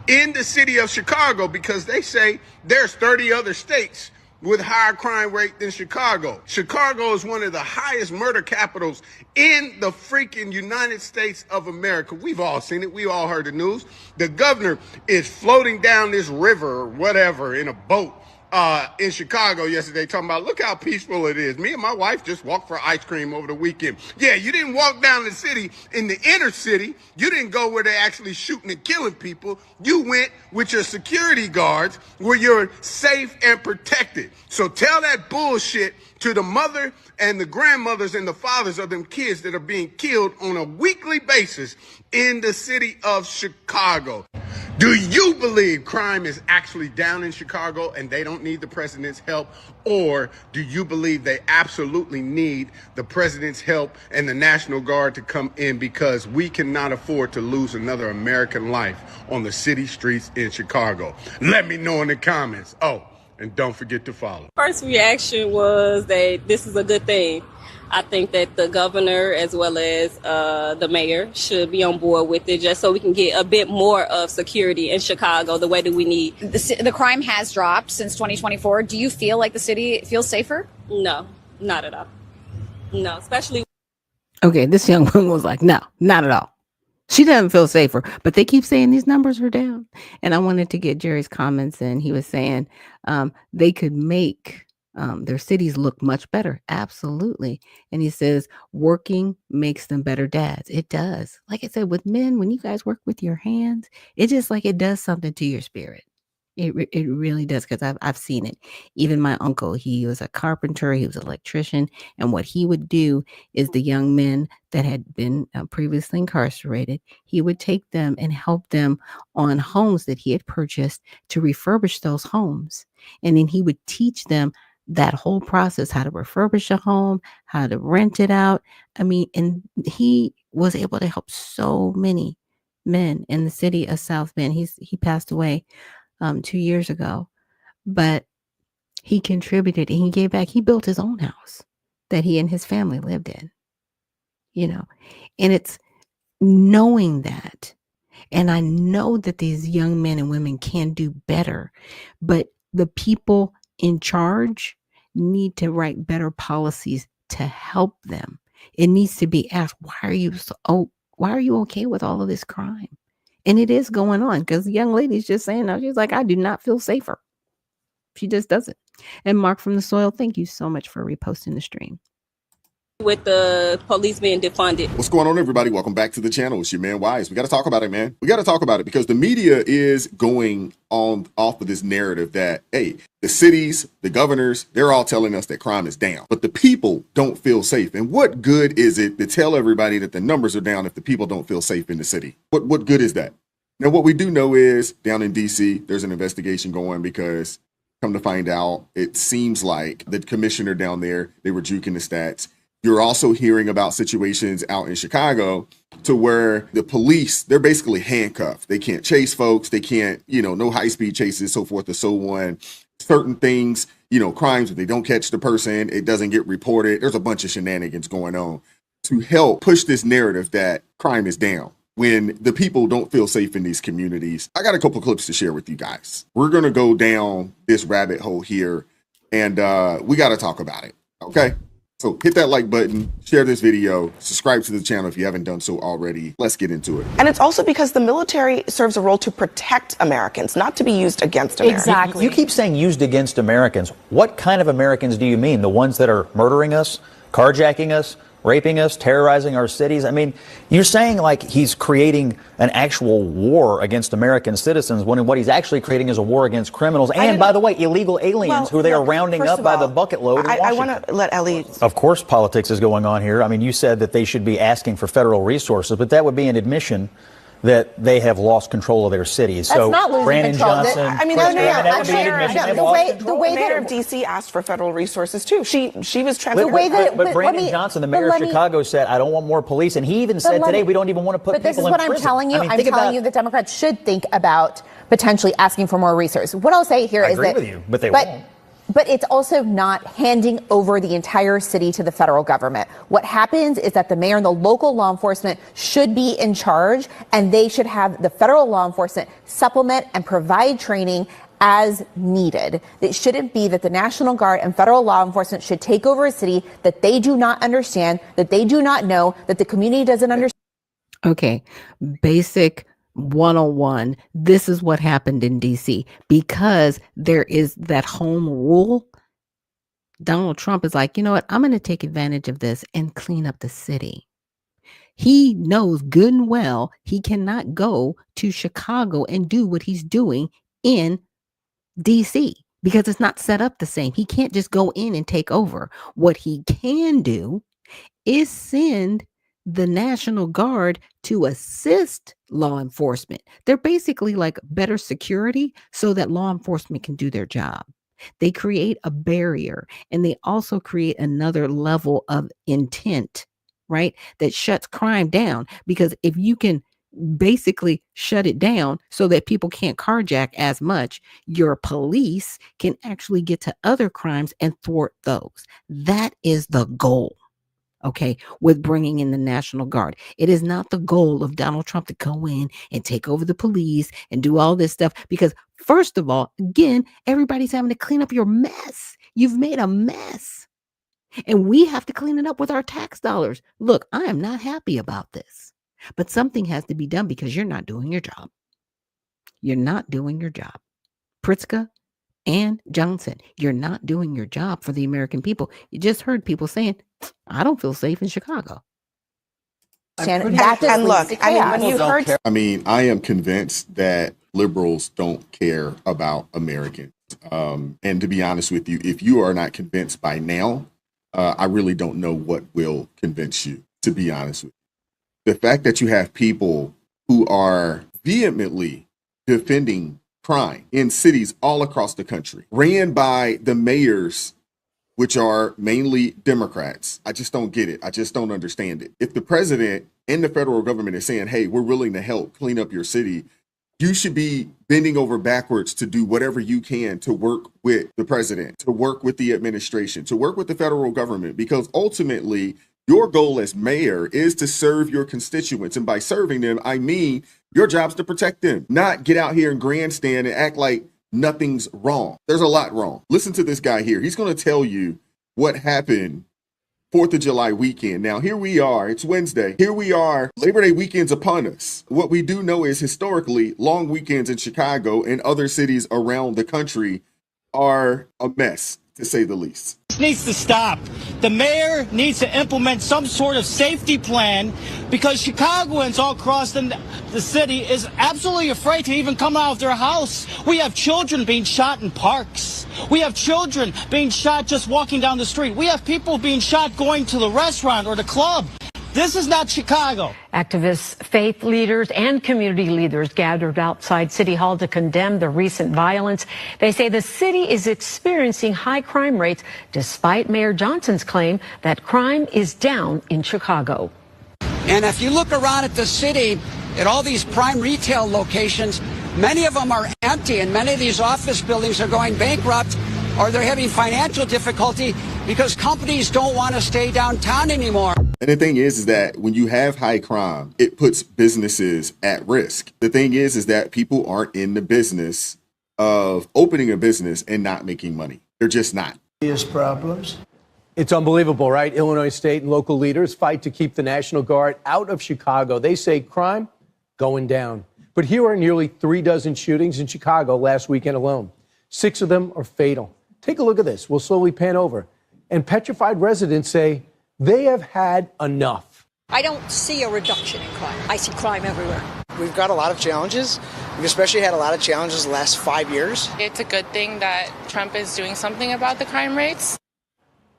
in the city of Chicago, because they say there's 30 other states with higher crime rate than Chicago. Chicago is one of the highest murder capitals in the freaking United States of America. We've all seen it. We all heard the news. The governor is floating down this river or whatever in a boat in Chicago yesterday, talking about, look how peaceful it is. Me and my wife just walked for ice cream over the weekend. Yeah, you didn't walk down the city in the inner city. You didn't go where they're actually shooting and killing people. You went with your security guards where you're safe and protected. So tell that bullshit to the mother and the grandmothers and the fathers of them kids that are being killed on a weekly basis in the city of Chicago. Do you believe crime is actually down in Chicago and they don't need the president's help? Or do you believe they absolutely need the president's help and the National Guard to come in, because we cannot afford to lose another American life on the city streets in Chicago? Let me know in the comments. Oh, and don't forget to follow. First reaction was that this is a good thing. I think that the governor as well as the mayor should be on board with it, just so we can get a bit more of security in Chicago the way that we need. The crime has dropped since 2024. Do you feel like the city feels safer? No, not at all. No, especially. Okay, this young woman was like, no, not at all. She doesn't feel safer, but they keep saying these numbers are down. And I wanted to get Jerry's comments in. He was saying they could make their cities look much better. Absolutely. And he says working makes them better dads. It does. Like I said, with men, when you guys work with your hands, it's just like it does something to your spirit. It really does, because I've seen it. Even my uncle, he was a carpenter, he was an electrician, and what he would do is the young men that had been previously incarcerated, he would take them and help them on homes that he had purchased to refurbish those homes. And then he would teach them that whole process, how to refurbish a home, how to rent it out. I mean, and he was able to help so many men in the city of South Bend. He passed away 2 years ago, but he contributed and he gave back. He built his own house that he and his family lived in, and it's knowing that. And I know that these young men and women can do better, but the people in charge need to write better policies to help them. It needs to be asked, why are you okay with all of this crime? And it is going on because the young lady's just saying now, she's like, I do not feel safer. She just doesn't. And Mark from the Soil, thank you so much for reposting the stream. With the police being defunded. What's going on, everybody? Welcome back to the channel. It's your man Wise. We got to talk about it, man. We got to talk about it because the media is going on off of this narrative that, hey, the cities, the governors, they're all telling us that crime is down, but the people don't feel safe. And what good is it to tell everybody that the numbers are down if the people don't feel safe in the city? What good is that? Now, what we do know is down in DC, there's an investigation going because come to find out, it seems like the commissioner down there, they were juking the stats. You're also hearing about situations out in Chicago to where the police, they're basically handcuffed. They can't chase folks. They can't, no high-speed chases, so forth and so on. Certain things, crimes, if they don't catch the person, it doesn't get reported. There's a bunch of shenanigans going on to help push this narrative that crime is down when the people don't feel safe in these communities. I got a couple clips to share with you guys. We're going to go down this rabbit hole here, and we got to talk about it, okay? So hit that like button, share this video, subscribe to the channel if you haven't done so already. Let's get into it. And it's also because the military serves a role to protect Americans, not to be used against Americans. Exactly. You keep saying used against Americans. What kind of Americans do you mean? The ones that are murdering us, carjacking us, raping us, terrorizing our cities? I mean, you're saying like he's creating an actual war against American citizens when what he's actually creating is a war against criminals and, by the way, illegal aliens who they are rounding up by the bucket load in Washington. I want to let Ellie... Of course politics is going on here. I mean, you said that they should be asking for federal resources, but that would be an admission that they have lost control of their cities. That's so not losing Brandon control. Johnson, I mean, Chris the mayor of D.C. asked for federal resources too. She was transparent. But Brandon Johnson, the mayor of Chicago, said, "I don't want more police," and he even said today, "We don't even want to put people in prison." But this is what I'm telling you. I'm telling you that Democrats should think about potentially asking for more resources. What I'll say here is that I agree with you, but they won't. But it's also not handing over the entire city to the federal government. What happens is that the mayor and the local law enforcement should be in charge, and they should have the federal law enforcement supplement and provide training as needed. It shouldn't be that the National Guard and federal law enforcement should take over a city that they do not understand, that they do not know, that the community doesn't understand. Okay, basic 101. This is what happened in DC because there is that home rule. Donald Trump is like, you know what? I'm going to take advantage of this and clean up the city. He knows good and well he cannot go to Chicago and do what he's doing in DC because it's not set up the same. He can't just go in and take over. What he can do is send the National Guard to assist law enforcement. They're basically like better security so that law enforcement can do their job. They create a barrier and they also create another level of intent, right? That shuts crime down because if you can basically shut it down so that people can't carjack as much, your police can actually get to other crimes and thwart those. That is the goal. Okay, with bringing in the National Guard. It is not the goal of Donald Trump to go in and take over the police and do all this stuff because, first of all, again, everybody's having to clean up your mess. You've made a mess. And we have to clean it up with our tax dollars. Look, I am not happy about this, but something has to be done because you're not doing your job. You're not doing your job. Pritzker and Johnson, you're not doing your job for the American people. You just heard people saying, I don't feel safe in Chicago. And look, I mean, when you heard... I am convinced that liberals don't care about Americans. And to be honest with you, if you are not convinced by now, I really don't know what will convince you, to be honest with you. The fact that you have people who are vehemently defending crime in cities all across the country, ran by the mayors, which are mainly Democrats. I just don't get it. I just don't understand it. If the president and the federal government is saying, hey, we're willing to help clean up your city, you should be bending over backwards to do whatever you can to work with the president, to work with the administration, to work with the federal government, because ultimately your goal as mayor is to serve your constituents. And by serving them, I mean your job's to protect them, not get out here and grandstand and act like nothing's wrong. There's a lot wrong. Listen to this guy here. He's going to tell you what happened 4th of July weekend. Now, here we are. It's Wednesday. Here we are. Labor Day weekend's upon us. What we do know is historically, long weekends in Chicago and other cities around the country are a mess, to say the least. This needs to stop. The mayor needs to implement some sort of safety plan because Chicagoans all across the city is absolutely afraid to even come out of their house. We have children being shot in parks. We have children being shot just walking down the street. We have people being shot going to the restaurant or the club. This is not Chicago. Activists, faith leaders, and community leaders gathered outside City Hall to condemn the recent violence. They say the city is experiencing high crime rates despite Mayor Johnson's claim that crime is down in Chicago. And if you look around at the city, at all these prime retail locations, many of them are empty, and many of these office buildings are going bankrupt, or they're having financial difficulty because companies don't want to stay downtown anymore. And the thing is that when you have high crime, it puts businesses at risk. The thing is that people aren't in the business of opening a business and not making money. They're just not. Problems. It's unbelievable, right? Illinois state and local leaders fight to keep the National Guard out of Chicago. They say crime going down. But here are nearly 36 shootings in Chicago last weekend alone. 6 of them are fatal. Take a look at this. We'll slowly pan over. And petrified residents say they have had enough. I don't see a reduction in crime. I see crime everywhere. We've got a lot of challenges. We've especially had a lot of challenges the last 5 years. It's a good thing that Trump is doing something about the crime rates.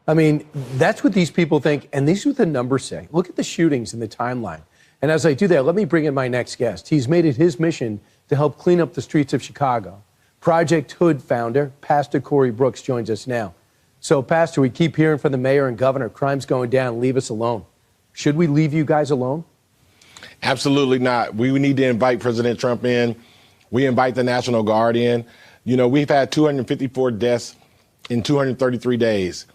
I mean, that's what these people think. And these are what the numbers say. Look at the shootings in the timeline. And as I do that, let me bring in my next guest. He's made it his mission to help clean up the streets of Chicago. Project Hood founder, Pastor Corey Brooks, joins us now. So, Pastor, we keep hearing from the mayor and governor, crime's going down, leave us alone. Should we leave you guys alone? Absolutely not. We need to invite President Trump in. We invite the National Guard in. You know, we've had 254 deaths in 233 days.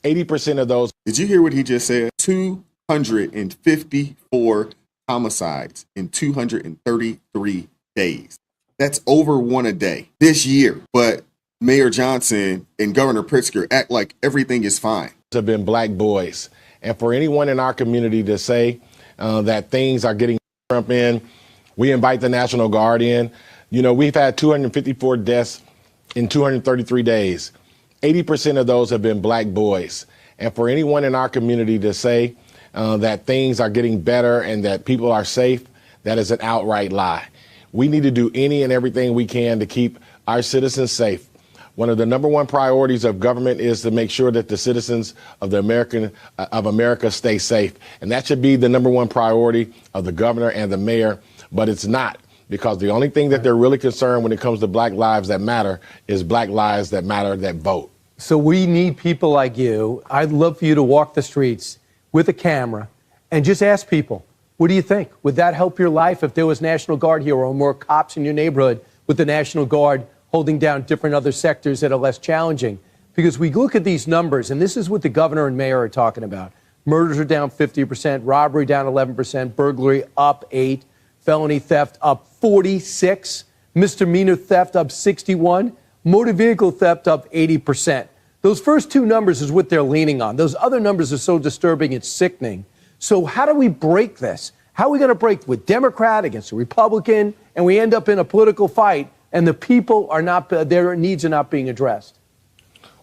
80% of those. Did you hear what he just said? 254 homicides in 233 days. That's over one a day this year. But Mayor Johnson and Governor Pritzker act like everything is fine. Have been black boys. And for anyone in our community to say that things are getting Trump in, we invite the National Guard in. You know, we've had 254 deaths in 233 days. 80% of those have been black boys. And for anyone in our community to say that things are getting better and that people are safe, that is an outright lie. We need to do any and everything we can to keep our citizens safe. One of the number one priorities of government is to make sure that the citizens of America stay safe. And that should be the number one priority of the governor and the mayor. But it's not, because the only thing that they're really concerned when it comes to black lives that matter is black lives that matter that vote. So we need people like you. I'd love for you to walk the streets with a camera and just ask people, what do you think? Would that help your life if there was National Guard here or more cops in your neighborhood with the National Guard holding down different other sectors that are less challenging? Because we look at these numbers, and this is what the governor and mayor are talking about. Murders are down 50%, robbery down 11%, burglary up 8%, felony theft up 46%, misdemeanor theft up 61%, motor vehicle theft up 80%. Those first two numbers is what they're leaning on. Those other numbers are so disturbing, it's sickening. So how do we break this? How are we going to break with Democrat against a Republican, and we end up in a political fight, and the people are not, their needs are not being addressed?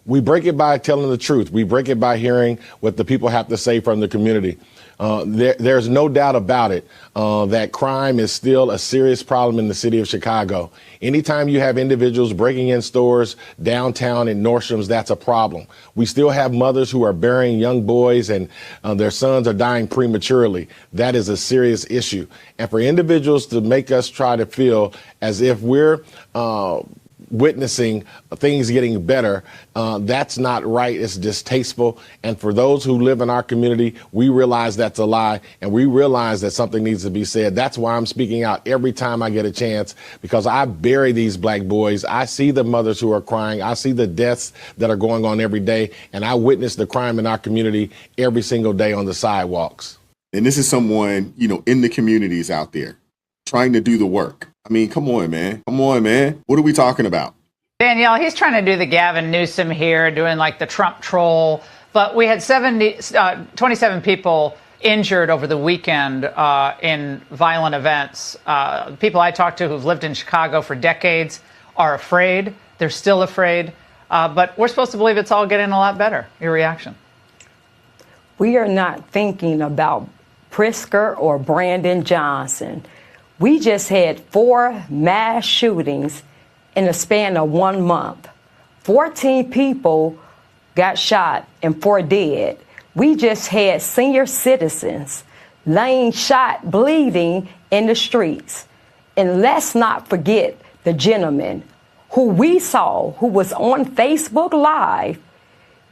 We break it by telling the truth. We break it by hearing what the people have to say from the community. There's no doubt about it that crime is still a serious problem in the city of Chicago. Anytime you have individuals breaking in stores downtown in Nordstrom's, that's a problem. We still have mothers who are burying young boys and their sons are dying prematurely. That is a serious issue. And for individuals to make us try to feel as if we're witnessing things getting better, that's not right. It's distasteful. And for those who live in our community, we realize that's a lie, and we realize that something needs to be said. That's why I'm speaking out every time I get a chance, because I bury these black boys. I see the mothers who are crying. I see the deaths that are going on every day, and I witness the crime in our community every single day on the sidewalks. And this is someone, you know, in the communities out there trying to do the work. I mean, come on, man. Come on, man. What are we talking about? Danielle, he's trying to do the Gavin Newsom here, doing like the Trump troll. But we had 27 people injured over the weekend in violent events. People I talked to who've lived in Chicago for decades are afraid. They're still afraid. But we're supposed to believe it's all getting a lot better. Your reaction? We are not thinking about Pritzker or Brandon Johnson. We just had 4 mass shootings in the span of 1 month. 14 people got shot and 4 dead. We just had senior citizens laying shot, bleeding in the streets. And let's not forget the gentleman who we saw, who was on Facebook Live,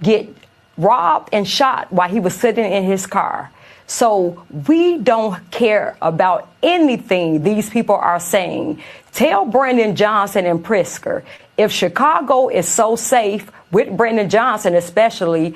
get robbed and shot while he was sitting in his car. So we don't care about anything these people are saying. Tell Brandon Johnson and Pritzker, if Chicago is so safe with Brandon Johnson especially,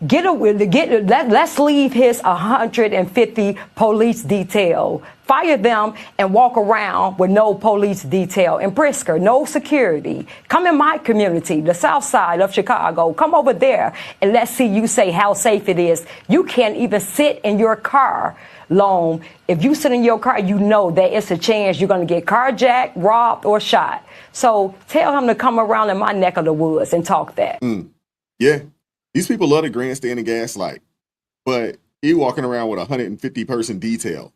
let's leave his 150 police detail. Fire them and walk around with no police detail. And Pritzker, no security. Come in my community, the south side of Chicago. Come over there and let's see you say how safe it is. You can't even sit in your car long. If you sit in your car, you know that it's a chance you're going to get carjacked, robbed, or shot. So tell him to come around in my neck of the woods and talk that. Yeah. These people love the grandstand and gaslight, but he walking around with a 150 person detail.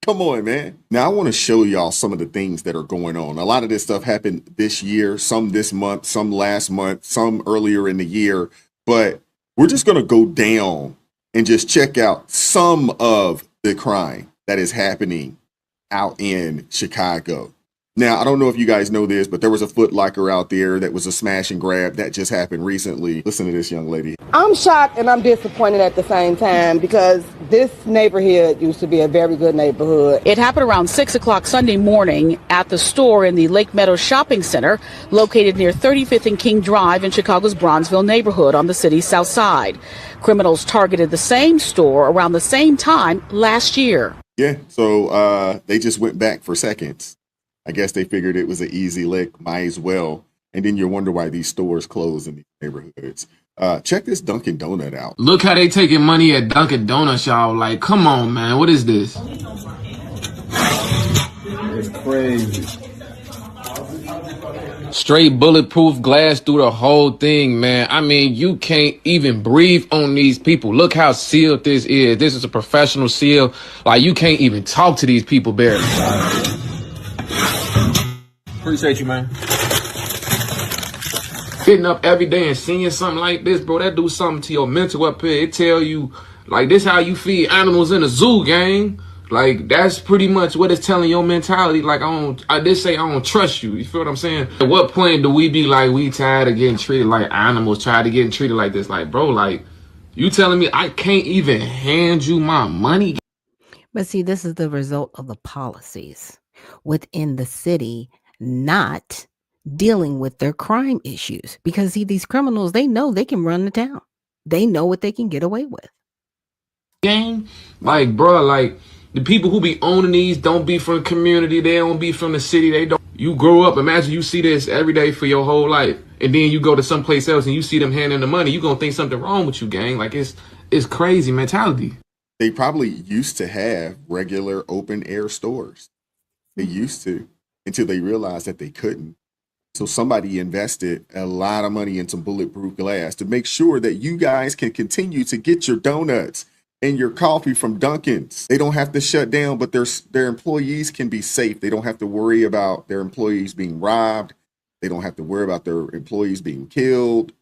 Come on, man. Now I want to show y'all some of the things that are going on. A lot of this stuff happened this year, some this month, some last month, some earlier in the year, but we're just going to go down and just check out some of the crime that is happening out in Chicago. Now, I don't know if you guys know this, but there was a Foot Locker out there that was a smash and grab that just happened recently. Listen to this young lady. I'm shocked and I'm disappointed at the same time because this neighborhood used to be a very good neighborhood. It happened around 6 o'clock Sunday morning at the store in the Lake Meadows Shopping Center, located near 35th and King Drive in Chicago's Bronzeville neighborhood on the city's south side. Criminals targeted the same store around the same time last year. Yeah, so they just went back for seconds. I guess they figured it was an easy lick, might as well. And then you wonder why these stores close in these neighborhoods. Check this Dunkin' Donut out. Look how they taking money at Dunkin' Donuts, y'all. Like, come on, man. What is this? It's crazy. Straight bulletproof glass through the whole thing, man. I mean, you can't even breathe on these people. Look how sealed this is. This is a professional seal. Like, you can't even talk to these people barely. Appreciate you, man. Getting up every day and seeing something like this, bro, that do something to your mental up here. It tell you, like, this how you feed animals in a zoo, gang. Like, that's pretty much what it's telling your mentality. Like, I don't trust you. You feel what I'm saying? At what point do we be like, we tired of getting treated like animals, tired of getting treated like this? Like, bro, like, you telling me I can't even hand you my money? But see, this is the result of the policies within the city not dealing with their crime issues. Because see, these criminals, they know they can run the town. They know what they can get away with. Gang, like, bro, like, the people who be owning these don't be from the community. They don't be from the city. They don't. You grow up, imagine you see this every day for your whole life. And then you go to someplace else and you see them handing the money. You gonna think something wrong with you, gang. Like, it's crazy mentality. They probably used to have regular open air stores. They used to, until they realized that they couldn't. So somebody invested a lot of money in some bulletproof glass to make sure that you guys can continue to get your donuts and your coffee from Dunkin's. They don't have to shut down, but their employees can be safe. They don't have to worry about their employees being robbed. They don't have to worry about their employees being killed.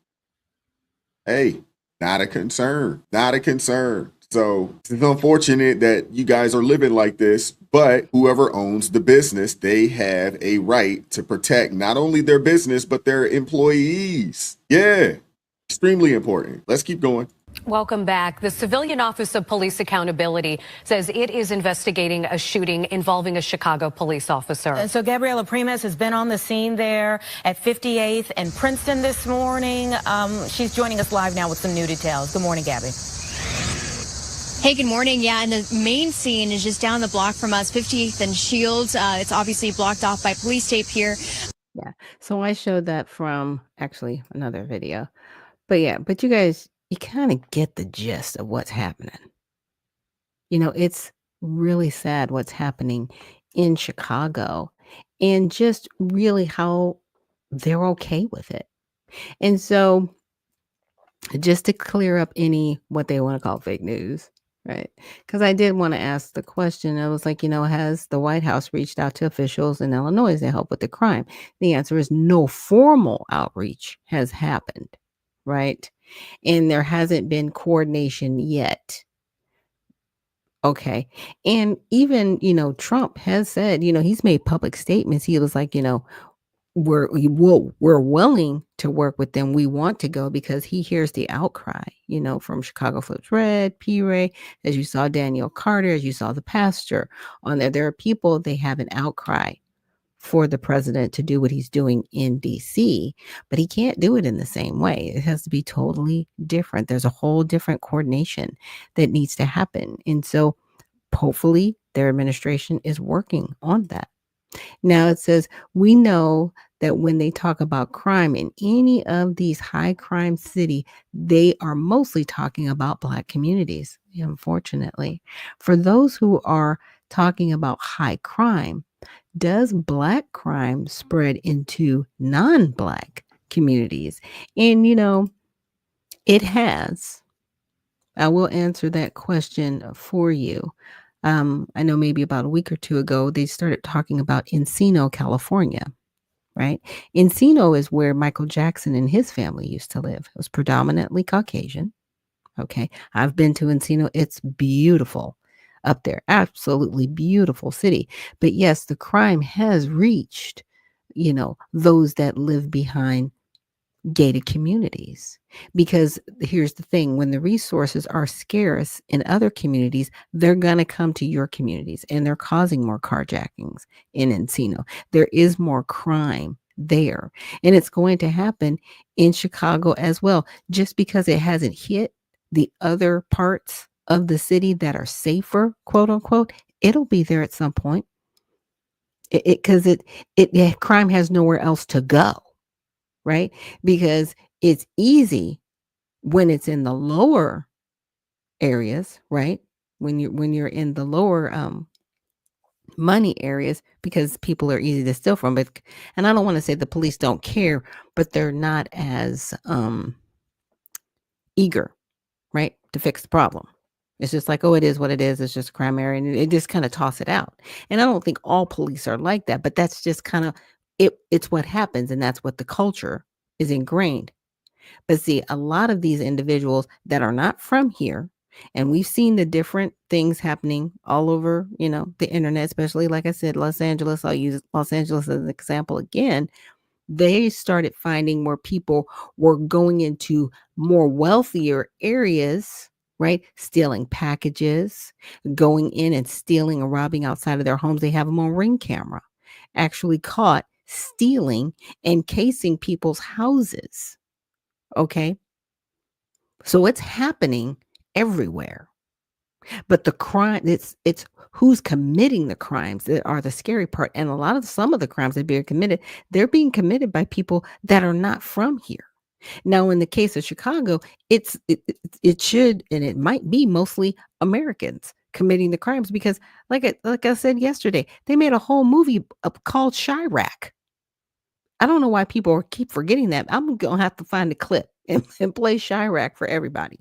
Hey, not a concern, not a concern. So it's unfortunate that you guys are living like this, but whoever owns the business, they have a right to protect not only their business, but their employees. Yeah, extremely important. Let's keep going. Welcome back. The Civilian Office of Police Accountability says it is investigating a shooting involving a Chicago police officer. And so Gabriela Primus has been on the scene there at 58th and Princeton this morning. She's joining us live now with some new details. Good morning, Gabby. Hey, good morning. Yeah, and the main scene is just down the block from us, 50th and Shields. It's obviously blocked off by police tape here. Yeah. So I showed that from actually another video. But yeah, but you guys, you kind of get the gist of what's happening. It's really sad what's happening in Chicago and just really how they're okay with it. And so, just to clear up any what they want to call fake news, right? Because I did want to ask the question. I was like, has the White House reached out to officials in Illinois to help with the crime? The answer is no formal outreach has happened, right? And there hasn't been coordination yet. Okay. And even, Trump has said, he's made public statements. He was like, we're willing to work with them. We want to go because he hears the outcry, from Chicago Flips Red, P. Ray, as you saw Daniel Carter, as you saw the pastor on there. There are people, they have an outcry for the president to do what he's doing in DC, but he can't do it in the same way. It has to be totally different. There's a whole different coordination that needs to happen. And so hopefully their administration is working on that. Now it says, we know that when they talk about crime in any of these high crime city, they are mostly talking about Black communities, unfortunately. For those who are talking about high crime, does Black crime spread into non-Black communities? And, it has. I will answer that question for you. I know maybe about a week or two ago, they started talking about Encino, California, right? Encino is where Michael Jackson and his family used to live. It was predominantly Caucasian. Okay. I've been to Encino. It's beautiful up there. Absolutely beautiful city. But yes, the crime has reached, those that live behind gated communities. Because here's the thing, when the resources are scarce in other communities, they're going to come to your communities, and they're causing more carjackings in Encino. There is more crime there, and it's going to happen in Chicago as well. Just because it hasn't hit the other parts of the city that are safer, quote unquote, it'll be there at some point. Because crime has nowhere else to go. Right? Because it's easy when it's in the lower areas, right? When you're in the lower money areas, because people are easy to steal from. But, and I don't want to say the police don't care, but they're not as eager, right, to fix the problem. It's just like, oh, it is what it is. It's just a crime area, and it just kind of toss it out. And I don't think all police are like that, but that's just kind of it's what happens, and that's what the culture is ingrained. But see, a lot of these individuals that are not from here, and we've seen the different things happening all over, the internet, especially, like I said, Los Angeles. I'll use Los Angeles as an example again. They started finding where people were going into more wealthier areas, right? Stealing packages, going in and stealing or robbing outside of their homes. They have them on Ring camera, actually caught stealing and casing people's houses. Okay. So it's happening everywhere. But the crime, it's who's committing the crimes that are the scary part. And some of the crimes that are being committed, they're being committed by people that are not from here. Now, in the case of Chicago, it should, and it might be mostly Americans committing the crimes, because like I said yesterday, they made a whole movie called Chirac. I don't know why people keep forgetting that. I'm going to have to find a clip and play Chirac for everybody,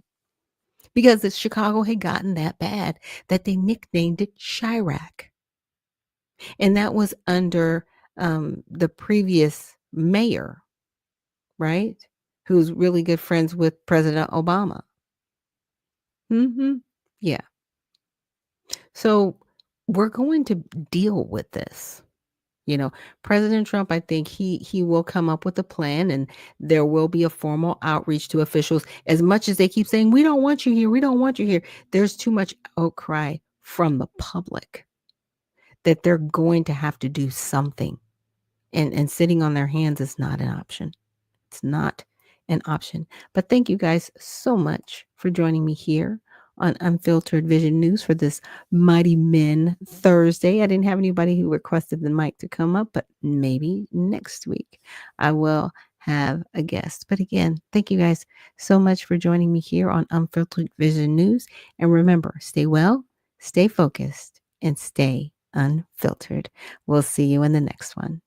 because the Chicago had gotten that bad that they nicknamed it Chirac. And that was under the previous mayor, right? Who's really good friends with President Obama. Yeah. So we're going to deal with this. President Trump, I think he will come up with a plan, and there will be a formal outreach to officials. As much as they keep saying, we don't want you here, we don't want you here, there's too much outcry from the public that they're going to have to do something. And sitting on their hands is not an option. It's not an option. But thank you guys so much for joining me here on Unfiltered Vision News for this Mighty Men Thursday. I didn't have anybody who requested the mic to come up, but maybe next week I will have a guest. But again, thank you guys so much for joining me here on Unfiltered Vision News. And remember, stay well, stay focused, and stay unfiltered. We'll see you in the next one.